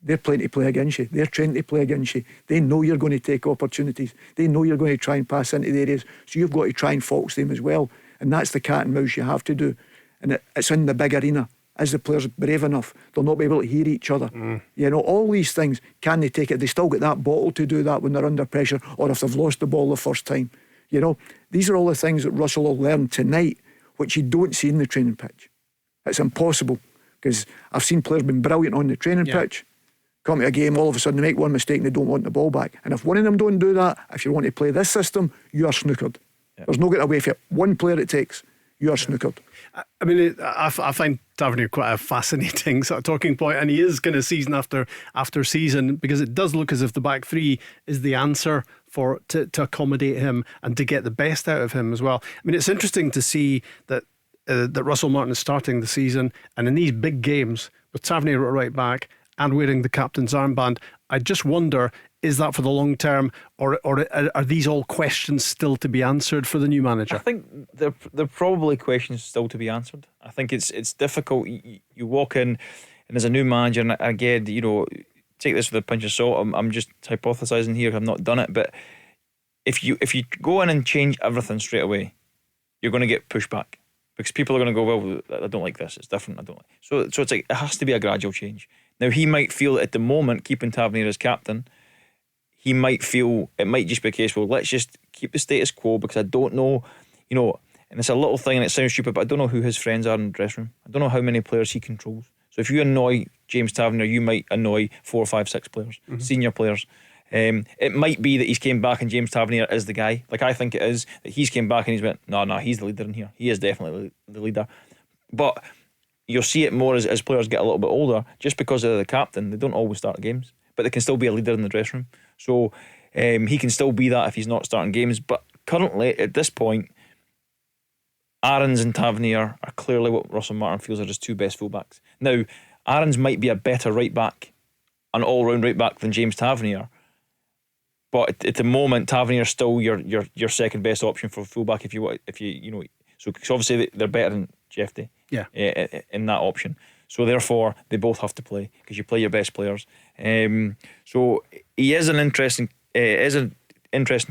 they're playing to play against you. They're trying to play against you. They know you're going to take opportunities. They know you're going to try and pass into the areas, so you've got to try and fox them as well. And that's the cat and mouse you have to do. And it's in the big arena. Is the players brave enough? They'll not be able to hear each other. You know, all these things, can they take it? They still get that bottle to do that when they're under pressure, or if they've lost the ball the first time. You know, these are all the things that Russell will learn tonight, which you don't see in the training pitch. It's impossible, because I've seen players been brilliant on the training pitch, come to a game, all of a sudden they make one mistake and they don't want the ball back. And if one of them don't do that, if you want to play this system, you are snookered. There's no getting away from it. One player it takes, you are snookered. I mean, I find Tavernier quite a fascinating sort of talking point, and he is kind of season after season, because it does look as if the back three is the answer to accommodate him and to get the best out of him as well. I mean, it's interesting to see that Russell Martin is starting the season, and in these big games with Tavernier at right back and wearing the captain's armband, I just wonder, is that for the long term, or are these all questions still to be answered for the new manager? I think they're probably questions still to be answered. I think it's difficult. You walk in and as a new manager, and again, you know, take this with a pinch of salt. I'm just hypothesising here. I've not done it, but if you go in and change everything straight away, you're going to get pushback, because people are going to go, well, I don't like this. It's different. I don't like. So it's like, it has to be a gradual change. Now he might feel at the moment, keeping Tavernier as captain, he might feel it might just be a case, well, let's just keep the status quo, because I don't know, you know, and it's a little thing and it sounds stupid, but I don't know who his friends are in the dressing room. I don't know how many players he controls. So if you annoy James Tavernier, you might annoy 4, 5, 6 players, senior players. It might be that he's came back and James Tavernier is the guy. Like, I think it is that he's came back and he's went, no, he's the leader in here. He is definitely the leader. But you'll see it more as players get a little bit older. Just because they're the captain, they don't always start games, but they can still be a leader in the dressing room. So he can still be that if he's not starting games. But currently, at this point, Aarons and Tavernier are clearly what Russell Martin feels are his two best fullbacks. Now, Aarons might be a better right back, an all-round right back, than James Tavernier. But at the moment, Tavernier's still your second best option for fullback if you know. So cause obviously they're better than Jeffy. Yeah. In that option. So therefore they both have to play, because you play your best players. So he is an interesting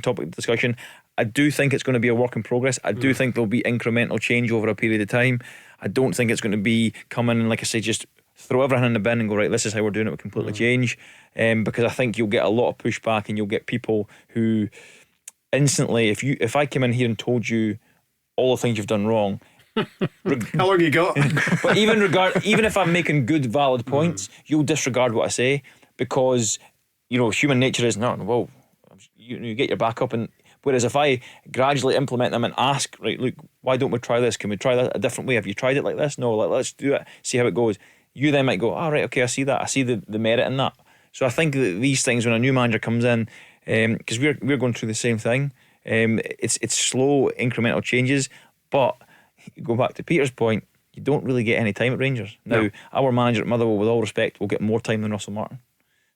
topic of discussion. I do think it's going to be a work in progress. I do think there'll be incremental change over a period of time. I don't think it's going to be coming and, like I say, just throw everything in the bin and go, right, this is how we're doing it, we completely change. Because I think you'll get a lot of pushback, and you'll get people who instantly, if I came in here and told you all the things you've done wrong, how long you got? But even if I'm making good valid points, you'll disregard what I say, because you know human nature is not, well, you get your back up. And whereas if I gradually implement them and ask, right, look, why don't we try this? Can we try that a different way? Have you tried it like this? No, let's do it, see how it goes. You then might go, right, okay, I see that, I see the merit in that. So I think that these things, when a new manager comes in, because we're going through the same thing, it's slow incremental changes. But you go back to Peter's point, you don't really get any time at Rangers. Now, our manager at Motherwell, with all respect, will get more time than Russell Martin.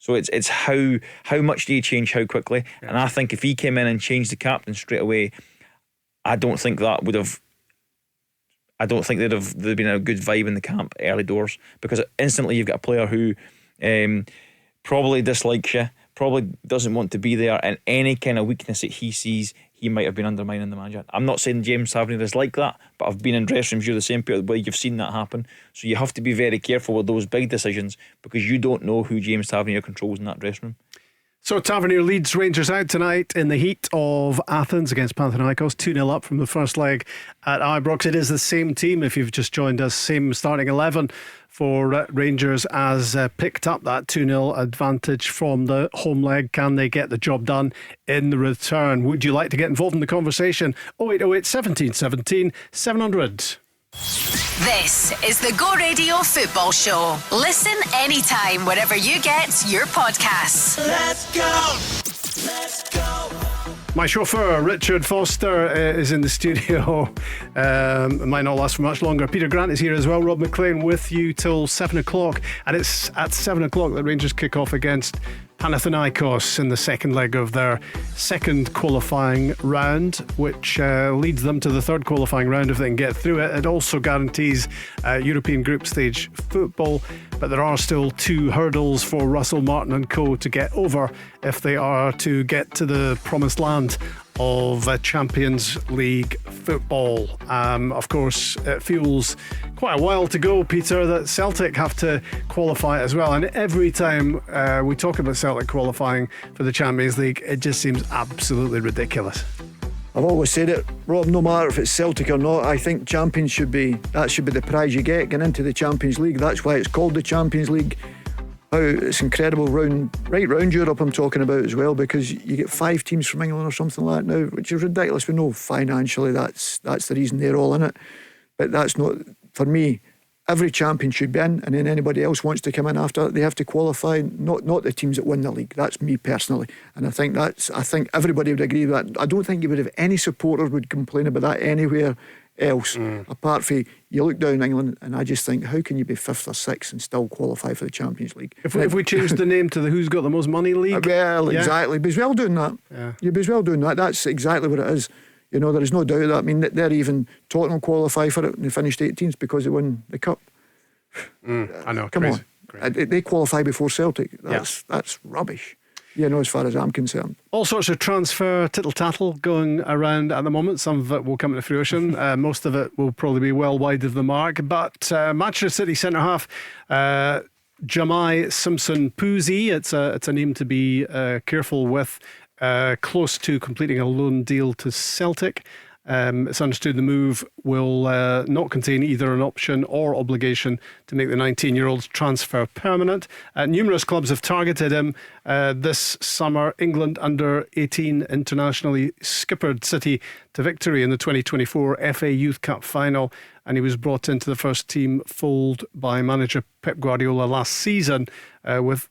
So it's how much do you change how quickly? Yeah. And I think if he came in and changed the captain straight away, I don't think there'd been a good vibe in the camp early doors, because instantly you've got a player who probably dislikes you, probably doesn't want to be there, and any kind of weakness that he sees, he might have been undermining the manager. I'm not saying James Tavernier is like that, but I've been in dressing rooms, you're the same way, you've seen that happen. So you have to be very careful with those big decisions, because you don't know who James Tavernier controls in that dressing room. So Tavernier leads Rangers out tonight in the heat of Athens against Panathinaikos, 2-0 up from the first leg at Ibrox. It is the same team, if you've just joined us, same starting 11 for Rangers as picked up that 2-0 advantage from the home leg. Can they get the job done in the return? Would you like to get involved in the conversation? 0808 17 17 700. This is the Go Radio Football Show. Listen anytime, wherever you get your podcasts. Let's go. Let's go. My chauffeur, Richard Foster, is in the studio. It might not last for much longer. Peter Grant is here as well. Rob McLean with you till 7 o'clock. And it's at 7 o'clock that Rangers kick off against Panathinaikos in the second leg of their second qualifying round, which leads them to the third qualifying round if they can get through it. It also guarantees European group stage football, but there are still 2 hurdles for Russell Martin and co to get over if they are to get to the promised land of Champions League football. Of course, it feels quite a while to go, Peter, that Celtic have to qualify as well. And every time we talk about Celtic qualifying for the Champions League, it just seems absolutely ridiculous. I've always said it, Rob, no matter if it's Celtic or not, I think champions should be the prize you get getting into the Champions League. That's why it's called the Champions League. How it's incredible right round Europe I'm talking about as well, because you get 5 teams from England or something like that now, which is ridiculous. We know financially that's the reason they're all in it, but that's not, for me, every champion should be in, and then anybody else wants to come in after, they have to qualify, not the teams that win the league. That's me personally, and I think everybody would agree with that. I don't think you would have any supporters would complain about that anywhere else, apart from, you look down England, and I just think, how can you be 5th or 6th and still qualify for the Champions League? If we change the name to the Who's Got the Most Money League? Well, exactly. Be as well doing that. You'd be as well doing that. That's exactly what it is. You know, there is no doubt of that. I mean, they're even Tottenham qualify for it and they finished 18th because they won the Cup. I know. Come crazy. on. They qualify before Celtic. That's rubbish. You know, as far as I'm concerned. All sorts of transfer tittle-tattle going around at the moment. Some of it will come to fruition. Most of it will probably be well wide of the mark. But Manchester City centre-half Jamai Simpson-Puzzi, it's a name to be careful with, close to completing a loan deal to Celtic. It's understood the move will not contain either an option or obligation to make the 19-year-old's transfer permanent. Numerous clubs have targeted him this summer. England under 18 internationally skippered City to victory in the 2024 FA Youth Cup final, and he was brought into the first team fold by manager Pep Guardiola last season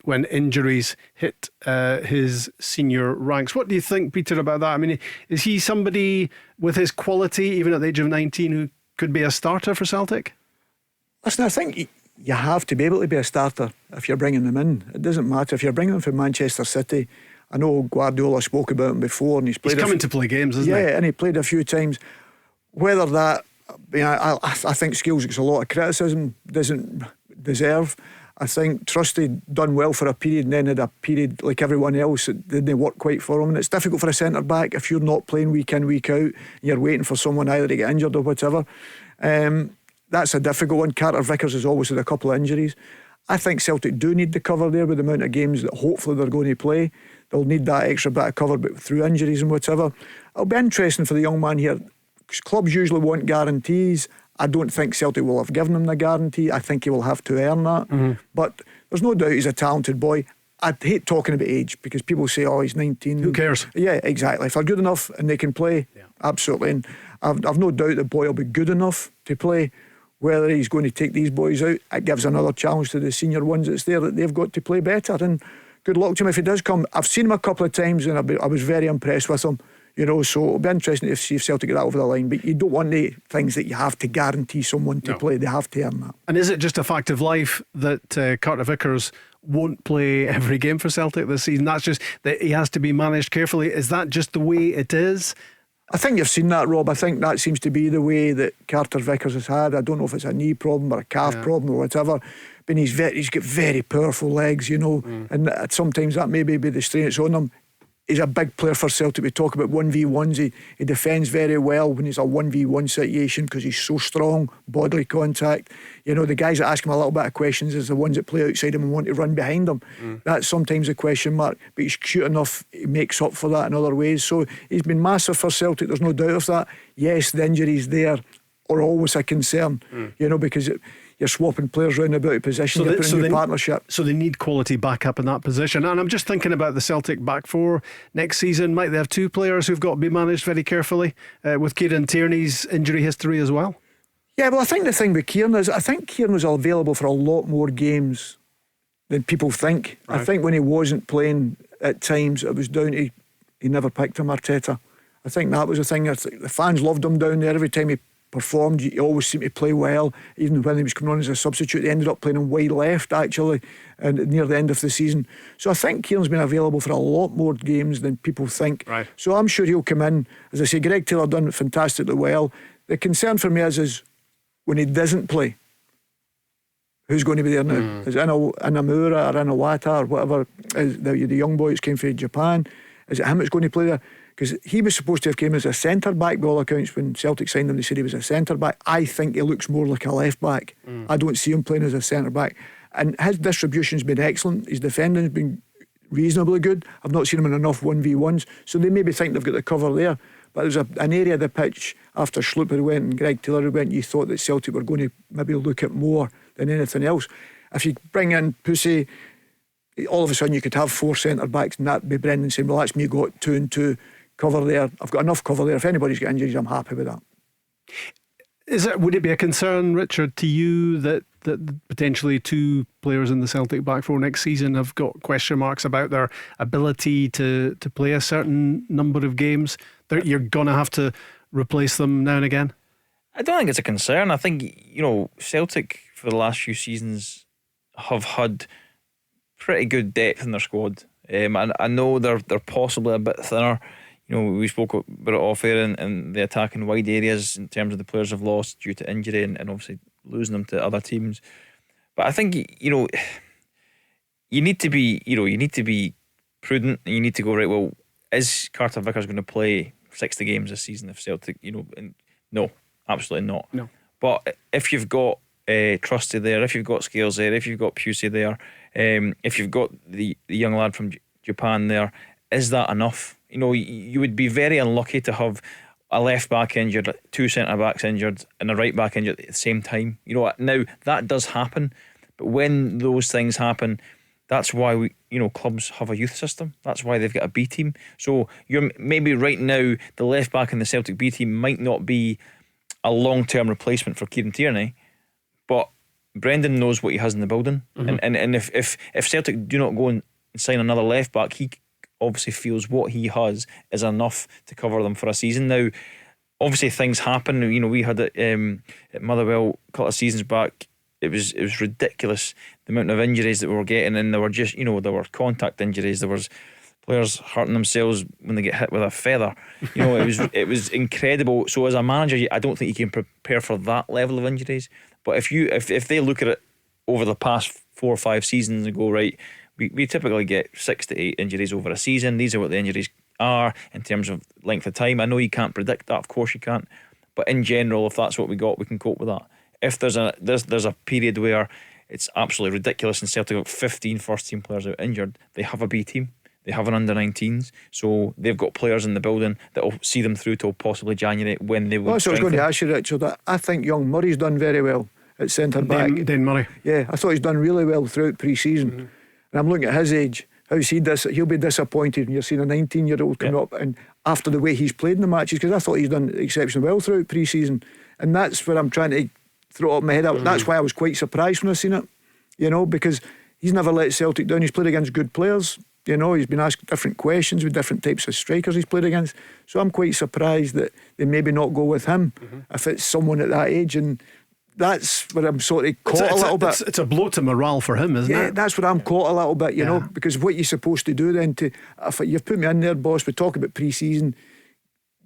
when injuries hit his senior ranks. What do you think, Peter, about that? I mean, is he somebody with his quality, even at the age of 19, who could be a starter for Celtic? Listen, I think you have to be able to be a starter if you're bringing them in. It doesn't matter if you're bringing them from Manchester City. I know Guardiola spoke about him before, and he's coming to play games, isn't he? Yeah, and he played a few times. Whether that, I think Skills gets a lot of criticism, doesn't deserve. I think Trusty done well for a period and then had a period like everyone else that didn't work quite for him. And it's difficult for a centre back if you're not playing week in, week out, and you're waiting for someone either to get injured or whatever. That's a difficult one. Carter Vickers has always had a couple of injuries. I think Celtic do need the cover there with the amount of games that hopefully they're going to play. They'll need that extra bit of cover, but through injuries and whatever. It'll be interesting for the young man here. Clubs usually want guarantees. I don't think Celtic will have given him the guarantee. I think he will have to earn that. But there's no doubt he's a talented boy. I hate talking about age because people say, oh, he's 19. Who cares? Yeah, exactly. If they're good enough and they can play, absolutely. And I've no doubt the boy will be good enough to play. Whether he's going to take these boys out, it gives another challenge to the senior ones that's there, that they've got to play better. And good luck to him if he does come. I've seen him a couple of times and I was very impressed with him. You know, so it'll be interesting to see if Celtic get that over the line. But you don't want the things that you have to guarantee someone to play. They have to earn that. And is it just a fact of life that Carter Vickers won't play every game for Celtic this season? That's just that he has to be managed carefully. Is that just the way it is? I think you've seen that, Rob. I think that seems to be the way that Carter Vickers has had. I don't know if it's a knee problem or a calf problem or whatever. But he's got very powerful legs, you know, and sometimes that maybe be the strain it's on him. He's a big player for Celtic. We talk about 1v1s. He defends very well when he's a 1v1 situation because he's so strong, bodily contact. You know, the guys that ask him a little bit of questions is the ones that play outside him and want to run behind him. That's sometimes a question mark, but he's cute enough, he makes up for that in other ways. So he's been massive for Celtic, there's no doubt of that. Yes, the injuries there are always a concern, you know, because you're swapping players around about a position, you're putting a new partnership. So they need quality backup in that position. And I'm just thinking about the Celtic back four next season. Might they have two players who've got to be managed very carefully, with Kieran Tierney's injury history as well? Yeah, well, I think the thing with Kieran is, I think Kieran was available for a lot more games than people think. Right. I think when he wasn't playing at times, it was down to he never picked him, Arteta. I think that was the thing. The fans loved him down there. Every time he performed, he always seemed to play well. Even when he was coming on as a substitute, he ended up playing on wide left, actually, and near the end of the season. So I think Kieran's been available for a lot more games than people think. Right. So I'm sure he'll come in. As I say, Greg Taylor done it fantastically well. The concern for me is when he doesn't play, who's going to be there now? Is it Inamura or Inawata or whatever, the young boy that came from Japan? Is it him that's going to play there? Because he was supposed to have came as a centre-back by all accounts. When Celtic signed him, they said he was a centre-back. I think he looks more like a left-back. I don't see him playing as a centre-back. And his distribution's been excellent. His defending's been reasonably good. I've not seen him in enough 1v1s. So they maybe think they've got the cover there. But there's an area of the pitch after Schlupper went and Greg Taylor went, you thought that Celtic were going to maybe look at more than anything else. If you bring in Pussy, all of a sudden you could have four centre-backs and that'd be Brendan saying, well, that's me got 2 and 2 cover there. I've got enough cover there. If anybody's got injuries, I'm happy with that. Would it be a concern, Richard, to you that potentially two players in the Celtic back four next season have got question marks about their ability to play a certain number of games? You're going to have to replace them now and again? I don't think it's a concern. I think, Celtic for the last few seasons have had pretty good depth in their squad. I know they're possibly a bit thinner. We spoke about it off air in the attacking wide areas in terms of the players have lost due to injury and obviously losing them to other teams. But I think you need to be prudent, and you need to go, right, well, is Carter Vickers going to play 60 games this season if Celtic, no, absolutely not. No. But if you've got Trusty there, if you've got Scales there, if you've got Pusey there, if you've got the young lad from Japan there, is that enough? You would be very unlucky to have a left back injured, two centre backs injured, and a right back injured at the same time. Now that does happen, but when those things happen, that's why clubs have a youth system. That's why they've got a B team. So you're maybe right now the left back in the Celtic B team might not be a long-term replacement for Kieran Tierney, but Brendan knows what he has in the building, and if Celtic do not go and sign another left back, he obviously feels what he has is enough to cover them for a season. Now, obviously things happen. We had it at Motherwell a couple of seasons back. It was ridiculous the amount of injuries that we were getting, and there were just there were contact injuries. There was players hurting themselves when they get hit with a feather. It was incredible. So as a manager, I don't think you can prepare for that level of injuries. But if they look at it over the past 4 or 5 seasons and go, right, we typically get 6 to 8 injuries over a season. These are what the injuries are in terms of length of time. I know you can't predict that, of course you can't, but in general, if that's what we got, we can cope with that. If there's a period where it's absolutely ridiculous and Celtic got 15 first team players out injured, they have a B team, they have an under 19s, so they've got players in the building that will see them through till possibly January when they will. Well, so I was going to ask you, Richard, I think young Murray's done very well at centre back. Dan Murray. Yeah, I thought he's done really well throughout pre-season. And I'm looking at his age. How's he he'll be disappointed when you're seeing a 19-year-old come up and after the way he's played in the matches, because I thought he's done exceptionally well throughout pre-season, and that's where I'm trying to throw up my head up. That's why I was quite surprised when I seen it, because he's never let Celtic down. He's played against good players, he's been asked different questions with different types of strikers he's played against, so I'm quite surprised that they maybe not go with him if it's someone at that age. And that's where I'm sort of caught a little bit. It's a blow to morale for him, isn't it? Yeah, that's where I'm caught a little bit, because what you're supposed to do then, if you've put me in there, boss, we talk about pre-season,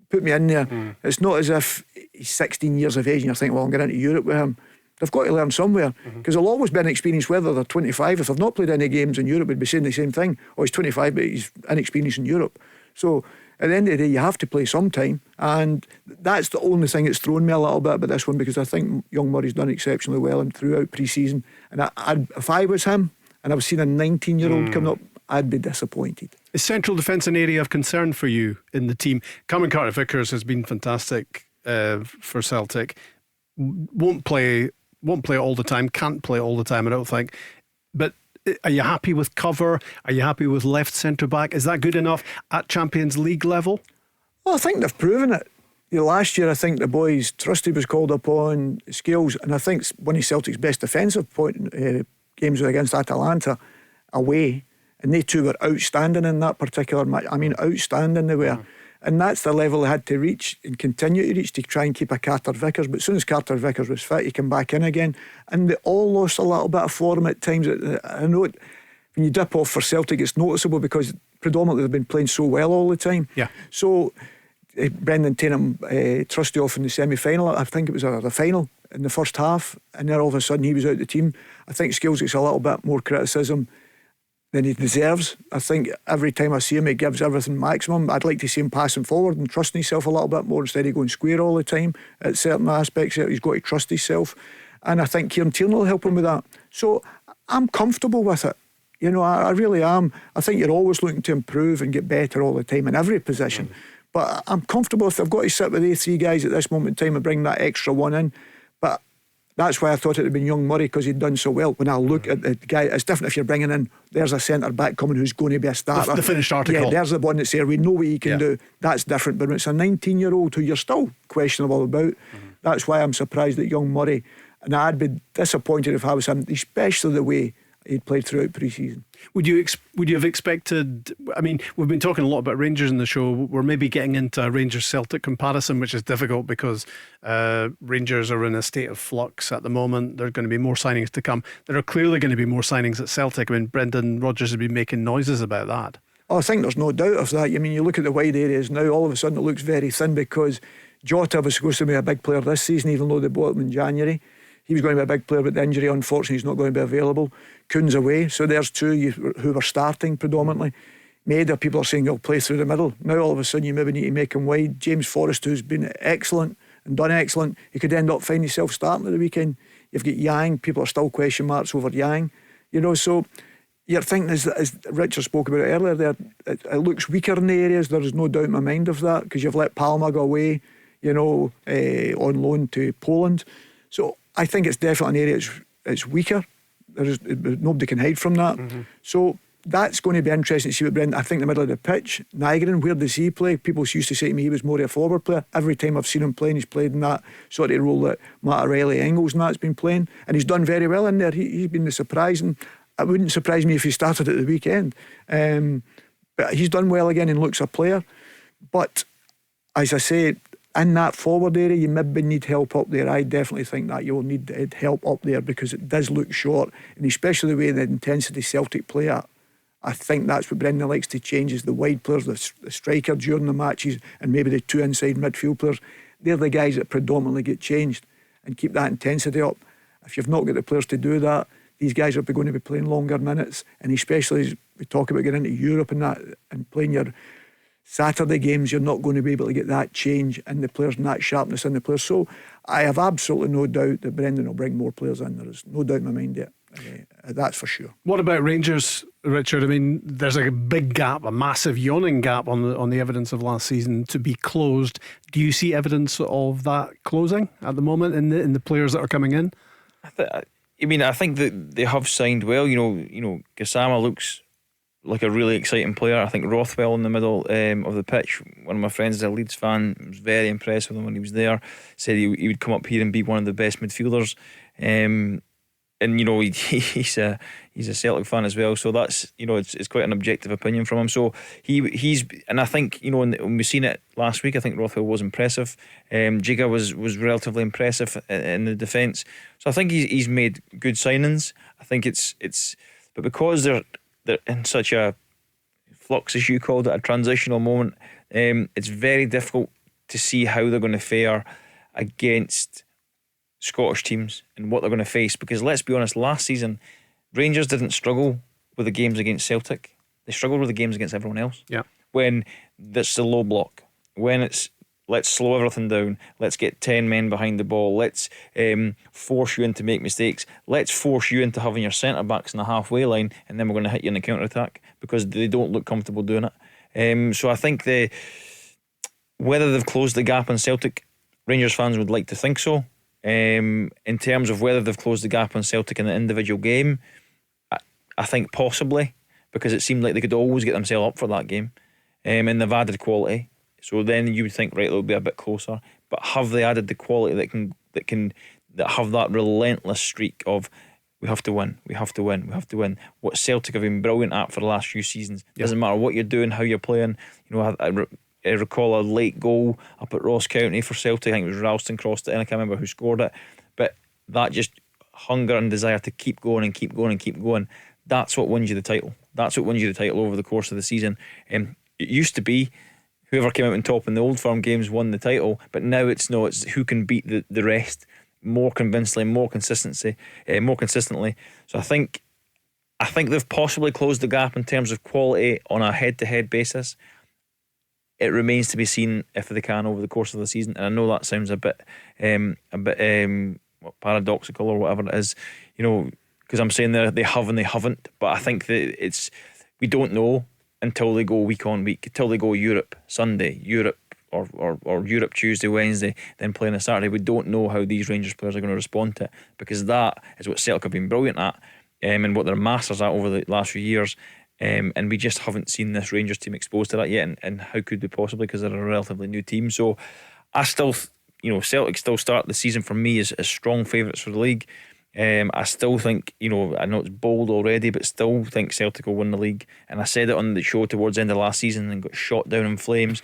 put me in there. It's not as if he's 16 years of age and you're thinking, well, I'm going into Europe with him. They've got to learn somewhere, because they'll always be inexperienced whether they're 25. If they've not played any games in Europe, we'd be saying the same thing. Oh, he's 25 but he's inexperienced in Europe. So at the end of the day, you have to play sometime, and that's the only thing that's thrown me a little bit about this one, because I think young Murray's done exceptionally well and throughout pre-season, and if I was him and I was seeing a 19-year-old coming up, I'd be disappointed. Is central defence an area of concern for you in the team? Cameron Carter-Vickers has been fantastic for Celtic. Won't play won't play it all the time, can't play it all the time, I don't think. But are you happy with cover? Are you happy with left centre back? Is that good enough at Champions League level? Well, I think they've proven it. Last year, I think the boys, Trusty was called upon, Scales, and I think one of Celtic's best defensive games was against Atalanta away, and they two were outstanding in that particular match. I mean, outstanding they were. And that's the level they had to reach and continue to reach to try and keep a Carter Vickers. But as soon as Carter Vickers was fit, he came back in again. And they all lost a little bit of form at times. I know when you dip off for Celtic, it's noticeable because predominantly they've been playing so well all the time. Yeah. So Brendan Tatum Trusty off in the semi-final. I think it was the final in the first half. And then all of a sudden he was out the team. I think Scales gets a little bit more criticism than he deserves. I think every time I see him, he gives everything maximum. I'd like to see him passing forward and trusting himself a little bit more instead of going square all the time at certain aspects. He's got to trust himself, and I think Kieran Tierney will help him with that. So I'm comfortable with it. You know, I really am. I think you're always looking to improve and get better all the time in every position. But I'm comfortable if they've got to sit with these three guys at this moment in time and bring that extra one in. But that's why I thought it would have been young Murray, because he'd done so well. When I look at the guy, it's different if you're bringing in, there's a centre back coming who's going to be a starter. The finished article. Yeah, there's the one that's there. We know what he can do. That's different. But when it's a 19-year-old who you're still questionable about, that's why I'm surprised at young Murray. And I'd be disappointed if I was him, especially the way he'd played throughout pre-season. Would you have expected? I mean, we've been talking a lot about Rangers in the show. We're maybe getting into a Rangers-Celtic comparison, which is difficult because Rangers are in a state of flux at the moment. There are going to be more signings to come. There are clearly going to be more signings at Celtic. I mean, Brendan Rodgers has been making noises about that. Oh, I think there's no doubt of that. I mean, you look at the wide areas now, all of a sudden it looks very thin because Jota was supposed to be a big player this season, even though they bought him in January. He was going to be a big player, but the injury, unfortunately, he's not going to be available. Kuhn's away, so there's two who were starting predominantly. Maida, people are saying he'll play through the middle. Now all of a sudden you maybe need to make him wide. James Forrest, who's been excellent and done excellent, he could end up finding himself starting at the weekend. You've got Yang, people are still question marks over Yang. You know, so you're thinking, as Richard spoke about it earlier there, it looks weaker in the areas. There is no doubt in my mind of that, because you've let Palma go away, you know, on loan to Poland. So I think it's definitely an area it's weaker. Nobody can hide from that. So that's going to be interesting to see what Brendan. I think the middle of the pitch, Nygren, where does he play? People used to say to me he was more of a forward player. Every time I've seen him playing, he's played in that sort of role that Mattarelli, Engels and that's been playing, and he's done very well in there. He's been the surprising. It wouldn't surprise me if he started at the weekend. But he's done well again and looks a player. But as I say, in that forward area, you maybe need help up there. I definitely think that you'll need help up there, because it does look short, and especially the way the intensity Celtic play at. I think that's what Brendan likes to change, is the wide players, the striker during the matches, and maybe the two inside midfield players. They're the guys that predominantly get changed and keep that intensity up. If you've not got the players to do that, these guys are going to be playing longer minutes, and especially as we talk about getting into Europe and that, and playing your Saturday games, you're not going to be able to get that change in the players and that sharpness in the players. So I have absolutely no doubt that Brendan will bring more players in. There is no doubt in my mind yet. That's for sure. What about Rangers, Richard? I mean, there's a big gap, a massive yawning gap on the evidence of last season to be closed. Do you see evidence of that closing at the moment in the players that are coming in? I think that they have signed well. You know, Gassama looks like a really exciting player. I think Rothwell in the middle of the pitch, one of my friends is a Leeds fan, was very impressed with him when he was there, said he would come up here and be one of the best midfielders, and you know, he's a Celtic fan as well, so that's, you know, it's quite an objective opinion from him. So he's, and I think, you know, when we've seen it last week, I think Rothwell was impressive. Jiga was relatively impressive in the defence. So I think he's made good signings. I think it's but because they're in such a flux, as you called it, a transitional moment, it's very difficult to see how they're going to fare against Scottish teams and what they're going to face. Because let's be honest, last season Rangers didn't struggle with the games against Celtic. They struggled with the games against everyone else. Yeah. When that's the low block, when it's let's slow everything down, let's get 10 men behind the ball, let's force you into make mistakes, let's force you into having your centre backs in the halfway line, and then we're going to hit you in the counter attack, because they don't look comfortable doing it. So I think whether they've closed the gap on Celtic, Rangers fans would like to think so. In terms of whether they've closed the gap on Celtic in the individual game, I think possibly, because it seemed like they could always get themselves up for that game, and they've added quality. So then you would think, right, they'll be a bit closer. But have they added the quality that have that relentless streak of we have to win, we have to win, we have to win? What Celtic have been brilliant at for the last few seasons. Doesn't matter what you're doing, how you're playing. You know, I recall a late goal up at Ross County for Celtic. I think it was Ralston crossed it in. I can't remember who scored it, but that just hunger and desire to keep going and keep going and keep going. That's what wins you the title. That's what wins you the title over the course of the season. It used to be whoever came out on top in the Old Firm games won the title, but now it's who can beat the rest more convincingly, more consistently. So I think they've possibly closed the gap in terms of quality on a head-to-head basis. It remains to be seen if they can over the course of the season. And I know that sounds a bit paradoxical or whatever it is, you know, because I'm saying they have and they haven't. But I think that we don't know until they go week on week, until they go Europe Sunday, Europe or Europe Tuesday, Wednesday, then playing a Saturday. We don't know how these Rangers players are going to respond to it, because that is what Celtic have been brilliant at, and what they're masters at over the last few years. And we just haven't seen this Rangers team exposed to that yet, and how could they possibly, because they're a relatively new team. So I still, Celtic still start the season for me as strong favourites for the league. I still think, I know it's bold already, but still think Celtic will win the league. And I said it on the show towards the end of last season and got shot down in flames.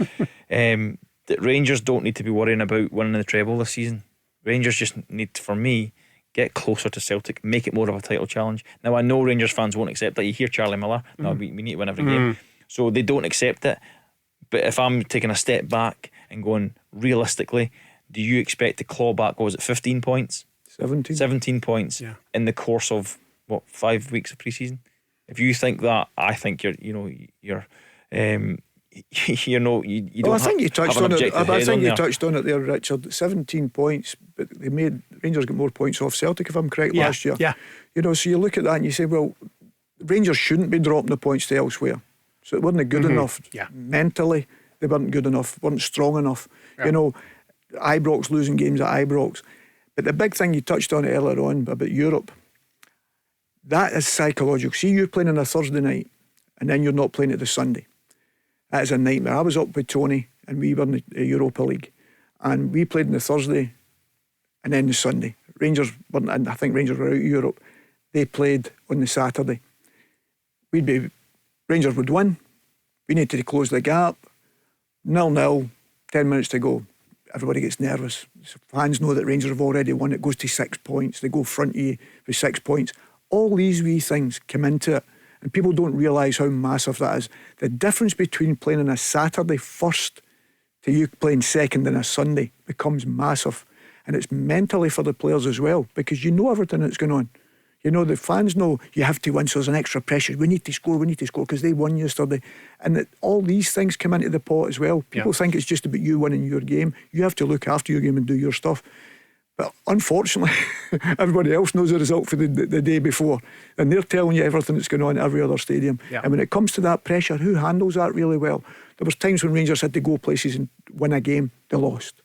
That Rangers don't need to be worrying about winning the treble this season. Rangers just need to, for me, get closer to Celtic, make it more of a title challenge. Now I know Rangers fans won't accept that. You hear Charlie Miller, no, we need to win every game. So they don't accept it. But if I'm taking a step back and going realistically, do you expect to claw back, what was it, 15 points? 17 points in the course of 5 weeks of pre-season? If you think that, I think you don't. I think you touched on it. I think you touched on it there, Richard. 17 points, but Rangers got more points off Celtic, if I'm correct, last year. Yeah. So you look at that and you say, well, Rangers shouldn't be dropping the points to elsewhere. So it wasn't good enough. Yeah. Mentally, they weren't good enough, weren't strong enough. Yeah. Ibrox losing games at Ibrox. But the big thing you touched on earlier on about Europe, that is psychological. See, you're playing on a Thursday night and then you're not playing it the Sunday. That is a nightmare. I was up with Tony and we were in the Europa League and we played on the Thursday and then the Sunday. Rangers weren't, and I think Rangers were out of Europe. They played on the Saturday. Rangers would win. We needed to close the gap. 0-0, 10 minutes to go. Everybody gets nervous. Fans know that Rangers have already won. It goes to 6 points. They go front of you with 6 points. All these wee things come into it, and people don't realise how massive that is. The difference between playing on a Saturday first to you playing second on a Sunday becomes massive. And it's mentally for the players as well, because you know everything that's going on. The fans know you have to win, so there's an extra pressure. We need to score, because they won yesterday. And all these things come into the pot as well. People think it's just about you winning your game. You have to look after your game and do your stuff. But unfortunately, everybody else knows the result for the day before. And they're telling you everything that's going on at every other stadium. Yeah. And when it comes to that pressure, who handles that really well? There was times when Rangers had to go places and win a game, they lost.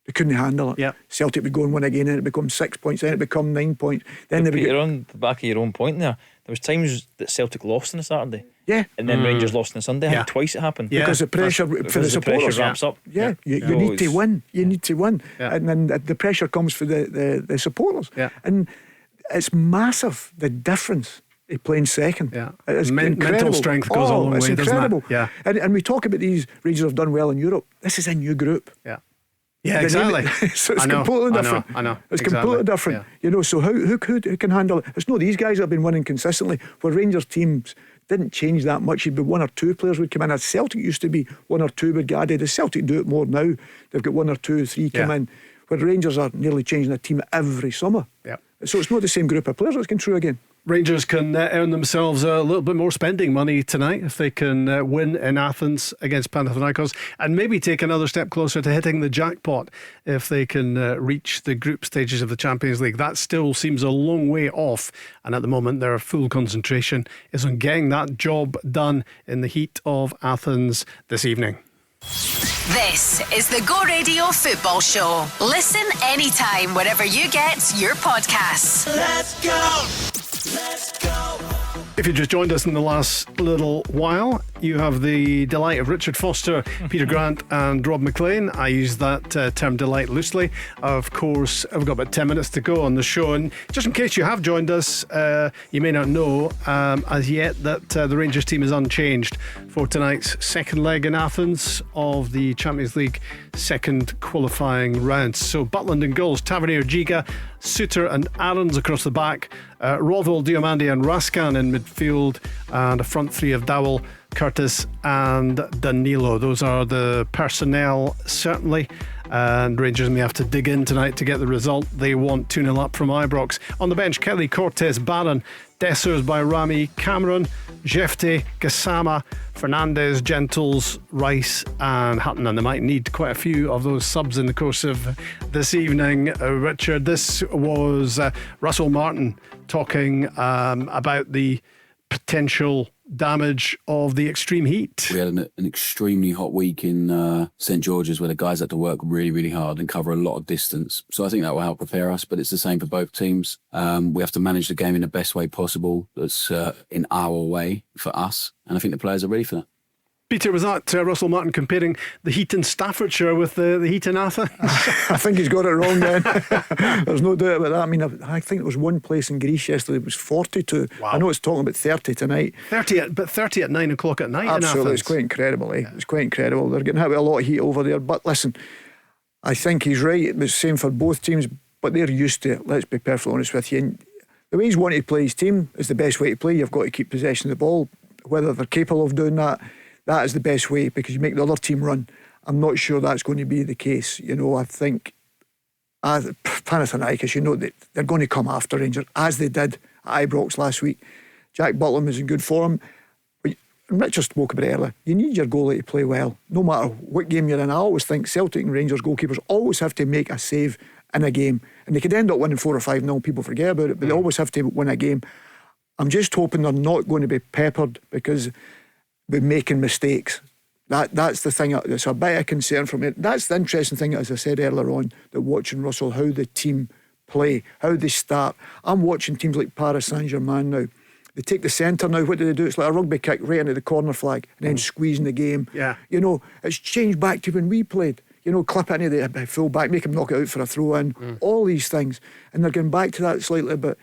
They couldn't handle it. Yep. Celtic would go and win again, and it becomes 6 points, then it becomes 9 points. Then they would get on the back of your own point there. There was times that Celtic lost on a Saturday, and then Rangers lost on a Sunday. I think twice it happened. Because the pressure for the supporters pressure ramps up. You need to win. You need to win, and then the pressure comes for the supporters. And it's massive, the difference. Playing second, it's mental strength goes a long way. It's incredible. Doesn't it? And we talk about these Rangers have done well in Europe. This is a new group. Yeah, exactly. So it's completely different. I know. It's completely different. So who can handle it? It's not these guys that have been winning consistently. Where Rangers teams didn't change that much. You'd be one or two players would come in. As Celtic used to be, one or two would get added. The Celtic do it more now. They've got one or two, three come in. Where the Rangers are nearly changing a team every summer. So it's not the same group of players that's going through again. Rangers can earn themselves a little bit more spending money tonight if they can win in Athens against Panathinaikos, and maybe take another step closer to hitting the jackpot if they can reach the group stages of the Champions League. That still seems a long way off, and at the moment their full concentration is on getting that job done in the heat of Athens this evening. This is the Go Radio Football Show. Listen anytime, wherever you get your podcasts. Let's go. Let's go. If you just joined us in the last little while, you have the delight of Richard Foster, Peter Grant and Rob McLean. I use that term delight loosely. Of course, I've got about 10 minutes to go on the show, and just in case you have joined us, you may not know as yet that the Rangers team is unchanged for tonight's second leg in Athens of the Champions League second qualifying round. So Butland in goals, Tavernier, Giga, Suter and Aarons across the back, Rothwell, Diomande and Raskan in midfield, and a front three of Dowell, Curtis and Danilo. Those are the personnel, certainly, and Rangers may have to dig in tonight to get the result they want. 2-0 up from Ibrox. On the bench, Kelly, Cortez, Barron, Dessers by Rami, Cameron, Jefte, Gassama, Fernandez, Gentles, Rice and Hutton, and they might need quite a few of those subs in the course of this evening. Richard, this was Russell Martin talking about the potential damage of the extreme heat. We had an extremely hot week in St George's where the guys had to work really, really hard and cover a lot of distance. So I think that will help prepare us, but it's the same for both teams. We have to manage the game in the best way possible that's in our way for us, and I think the players are ready for that. Peter, was that Russell Martin comparing the heat in Staffordshire with the heat in Athens? I think he's got it wrong then. There's no doubt about that. I mean, I think there was one place in Greece yesterday it was 42. Wow. I know it's talking about 30 tonight. 30 at 9 o'clock at night in Absolutely, Athens. it's quite incredible. It's quite incredible. They're getting hit with a lot of heat over there. But listen, I think he's right. It was the same for both teams, but they're used to it. Let's be perfectly honest with you. And the way he's wanted to play his team is the best way to play. You've got to keep possession of the ball. Whether they're capable of doing that, that is the best way, because you make the other team run. I'm not sure that's going to be the case. You know, I think Panathinaikos, you know, they're going to come after Rangers, as they did at Ibrox last week. Jack Butland was in good form. But Richard spoke about it earlier. You need your goalie to play well, no matter what game you're in. I always think Celtic and Rangers goalkeepers always have to make a save in a game. And they could end up winning 4 or 5-0, people forget about it, but they always have to win a game. I'm just hoping they're not going to be peppered because we're making mistakes. That's the thing that's a bit of concern for me. That's the interesting thing, as I said earlier on, that watching Russell, how the team play, how they start. I'm watching teams like Paris Saint-Germain now. They take the centre now. What do they do? It's like a rugby kick right into the corner flag and then squeezing the game. Yeah. You know, it's changed back to when we played. You know, clip it into the full back, make him knock it out for a throw in. All these things. And they're getting back to that slightly, but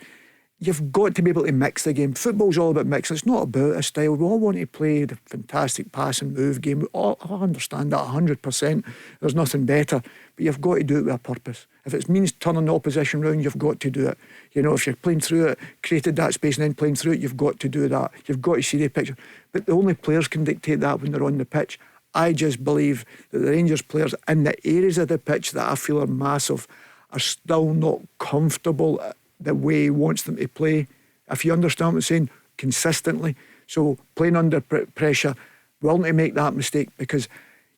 you've got to be able to mix the game. Football's all about mixing. It's not about a style. We all want to play the fantastic pass and move game. I understand that 100%. There's nothing better. But you've got to do it with a purpose. If it means turning the opposition round, you've got to do it. You know, if you're playing through it, created that space and then playing through it, you've got to do that. You've got to see the picture. But the only players can dictate that when they're on the pitch. I just believe that the Rangers players in the areas of the pitch that I feel are massive are still not comfortable the way he wants them to play, if you understand what I'm saying, consistently. So playing under pressure, willing to make that mistake, because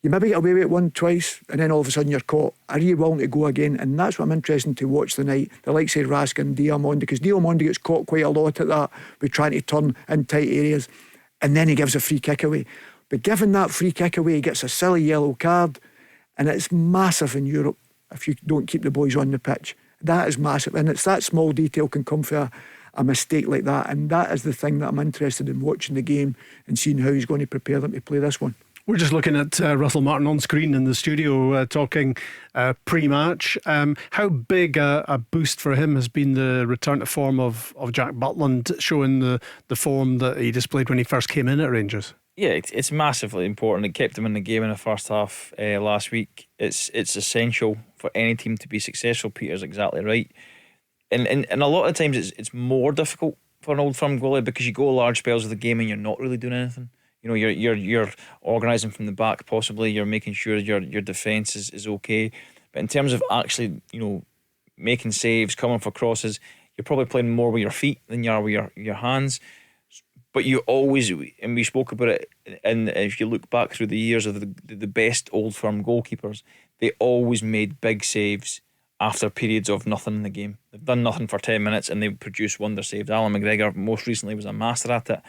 you maybe get away with it one, twice, and then all of a sudden you're caught. Are you willing to go again? And that's what I'm interested to watch tonight. The likes of Raskin, Diomande, because Diomande gets caught quite a lot at that, with trying to turn in tight areas, and then he gives a free kick away. But given that free kick away, he gets a silly yellow card, and it's massive in Europe if you don't keep the boys on the pitch. That is massive, and it's that small detail can come for a mistake like that, and that is the thing that I'm interested in, watching the game and seeing how he's going to prepare them to play this one. We're just looking at Russell Martin on screen in the studio talking pre-match. How big a boost for him has been the return to form of Jack Butland, showing the form that he displayed when he first came in at Rangers? Yeah, it's massively important. It kept him in the game in the first half last week. It's essential for any team to be successful. Peter's exactly right. And a lot of times it's more difficult for an old firm goalie because you go large spells of the game and you're not really doing anything. You know, you're organising from the back, possibly. You're making sure your defence is okay. But in terms of actually, you know, making saves, coming for crosses, you're probably playing more with your feet than you are with your hands. But you always, and we spoke about it, and if you look back through the years of the best old firm goalkeepers, they always made big saves after periods of nothing in the game. They've done nothing for 10 minutes and they produce wonder saves. Alan McGregor most recently was a master at it.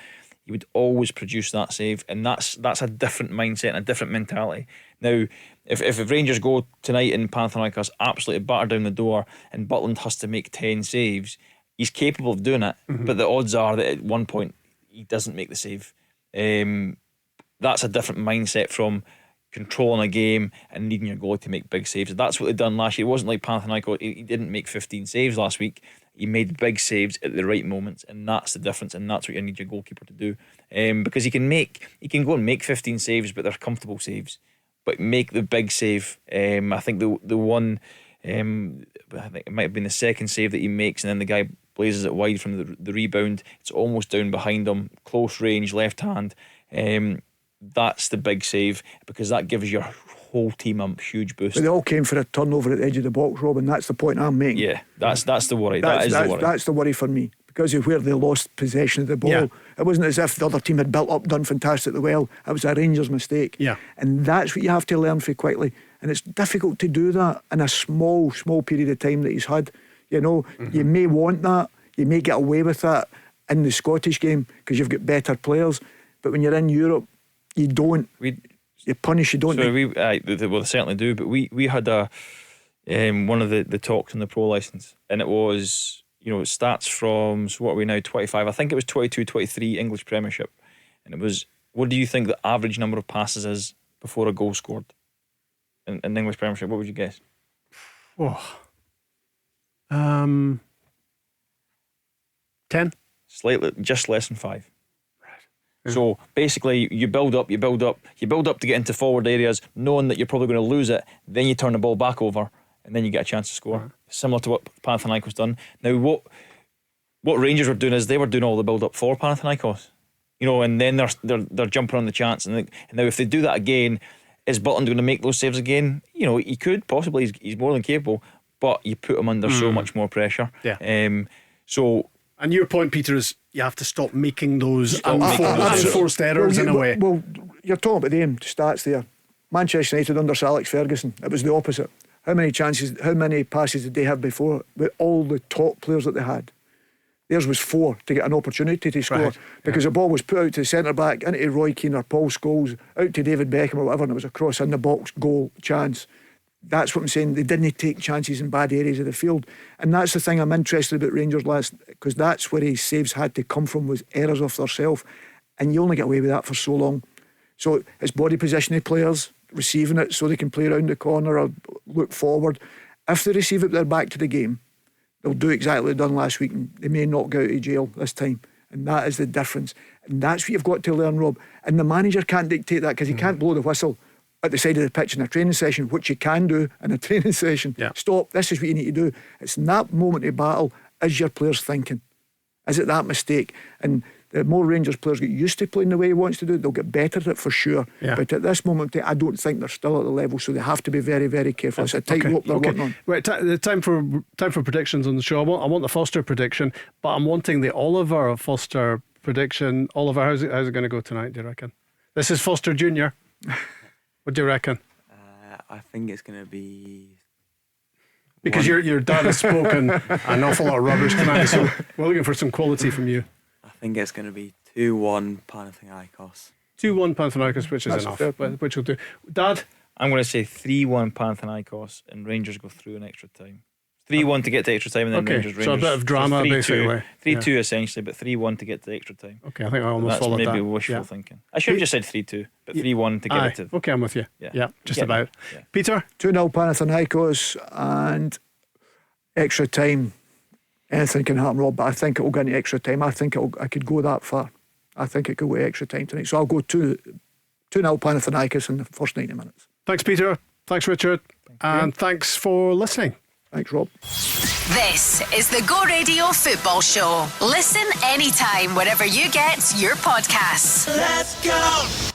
he would always produce that save, and that's a different mindset and a different mentality. Now, if Rangers go tonight and Panathinaikos absolutely batter down the door and Butland has to make 10 saves, he's capable of doing it, but the odds are that at one point he doesn't make the save. That's a different mindset from controlling a game and needing your goalie to make big saves. That's what they've done last year. It wasn't like Panathinaikos, he didn't make 15 saves last week. He made big saves at the right moments, and that's the difference, and that's what you need your goalkeeper to do. Because he can go and make 15 saves, but they're comfortable saves. But make the big save. I think the one, I think it might have been the second save that he makes, and then the guy blazes it wide from the rebound. It's almost down behind him, close range, left hand. That's the big save, because that gives your whole team a huge boost. But they all came for a turnover at the edge of the box, Rob, and that's the point I'm making. Yeah, that's the worry. That's the worry. That's the worry for me, because of where they lost possession of the ball. Yeah. It wasn't as if the other team had built up, done fantastically well. It was a Rangers mistake. Yeah. And that's what you have to learn for quickly. And it's difficult to do that in a small period of time that he's had. You know, you may want that, you may get away with that in the Scottish game because you've got better players, but when you're in Europe, you don't. You punish, you don't. So well, they certainly do. But we had one of the talks on the pro license, and it was, it starts from, so what are we now, 25? I think it was 22, 23 English Premiership, and it was, what do you think the average number of passes is before a goal scored in the English Premiership? What would you guess? 10? Slightly, just less than 5. So basically, you build up to get into forward areas, knowing that you're probably going to lose it. Then you turn the ball back over, and then you get a chance to score. Similar to what Panathinaikos done. Now, what Rangers were doing is they were doing all the build up for Panathinaikos, and then they're jumping on the chance. And now, if they do that again, is Butland going to make those saves again? He could possibly. He's more than capable, but you put him under so much more pressure. Yeah. And your point, Peter, is you have to stop making those unforced errors in a way. Well, you're talking about the stats there. Manchester United under Sir Alex Ferguson, it was the opposite. How many passes did they have before with all the top players that they had? Theirs was 4 to get an opportunity to score, because the ball was put out to the centre back, into Roy Keane or Paul Scholes, out to David Beckham or whatever, and it was a cross in the box, goal, chance. That's what I'm saying. They didn't take chances in bad areas of the field, and that's the thing I'm interested about Rangers last, because that's where his saves had to come from, was errors off themselves, and you only get away with that for so long. So it's body position of players receiving it so they can play around the corner or look forward. If they receive it, they're back to the game. They'll do exactly what they done last week, and they may not go out of jail this time, and that is the difference. And that's what you've got to learn, Rob. And the manager can't dictate that, because he can't blow the whistle at the side of the pitch in a training session, which you can do in a training session. Stop, this is what you need to do. It's in that moment of battle, is your players thinking? Is it that mistake? And the more Rangers players get used to playing the way he wants to do, they'll get better at it for sure. But at this moment, I don't think they're still at the level, so they have to be very, very careful. It's a tight rope they're working on. Right, time for predictions on the show. I want the Foster prediction, but I'm wanting the Oliver Foster prediction. Oliver, how's it going to go tonight, do you reckon? This is Foster Jr. What do you reckon? I think it's going to be... Because your dad has spoken an awful lot of rubbish tonight, so we're looking for some quality from you. I think it's going to be 2-1 Panathinaikos. 2-1 Panathinaikos, which is enough, which will do. Dad? I'm going to say 3-1 Panathinaikos, and Rangers go through in extra time. 3-1 to get to extra time, and then Rangers. So a bit of drama, basically. 3-2 essentially, but 3-1 to get to extra time. Okay, I think I almost followed that. That's maybe wishful thinking. I should have just said 3-2, but 3-1 to get it to. Okay, I'm with you. Yeah, just about. Yeah. Peter? 2-0 Panathinaikos, and extra time. Anything can happen, Rob, but I think it will go into extra time. I think I could go that far. I think it could go extra time tonight. So I'll go 2-0 Panathinaikos in the first 90 minutes. Thanks, Peter. Thanks, Richard. And thanks for listening. Thanks, Rob. This is the Go Radio Football Show. Listen anytime, wherever you get your podcasts. Let's go!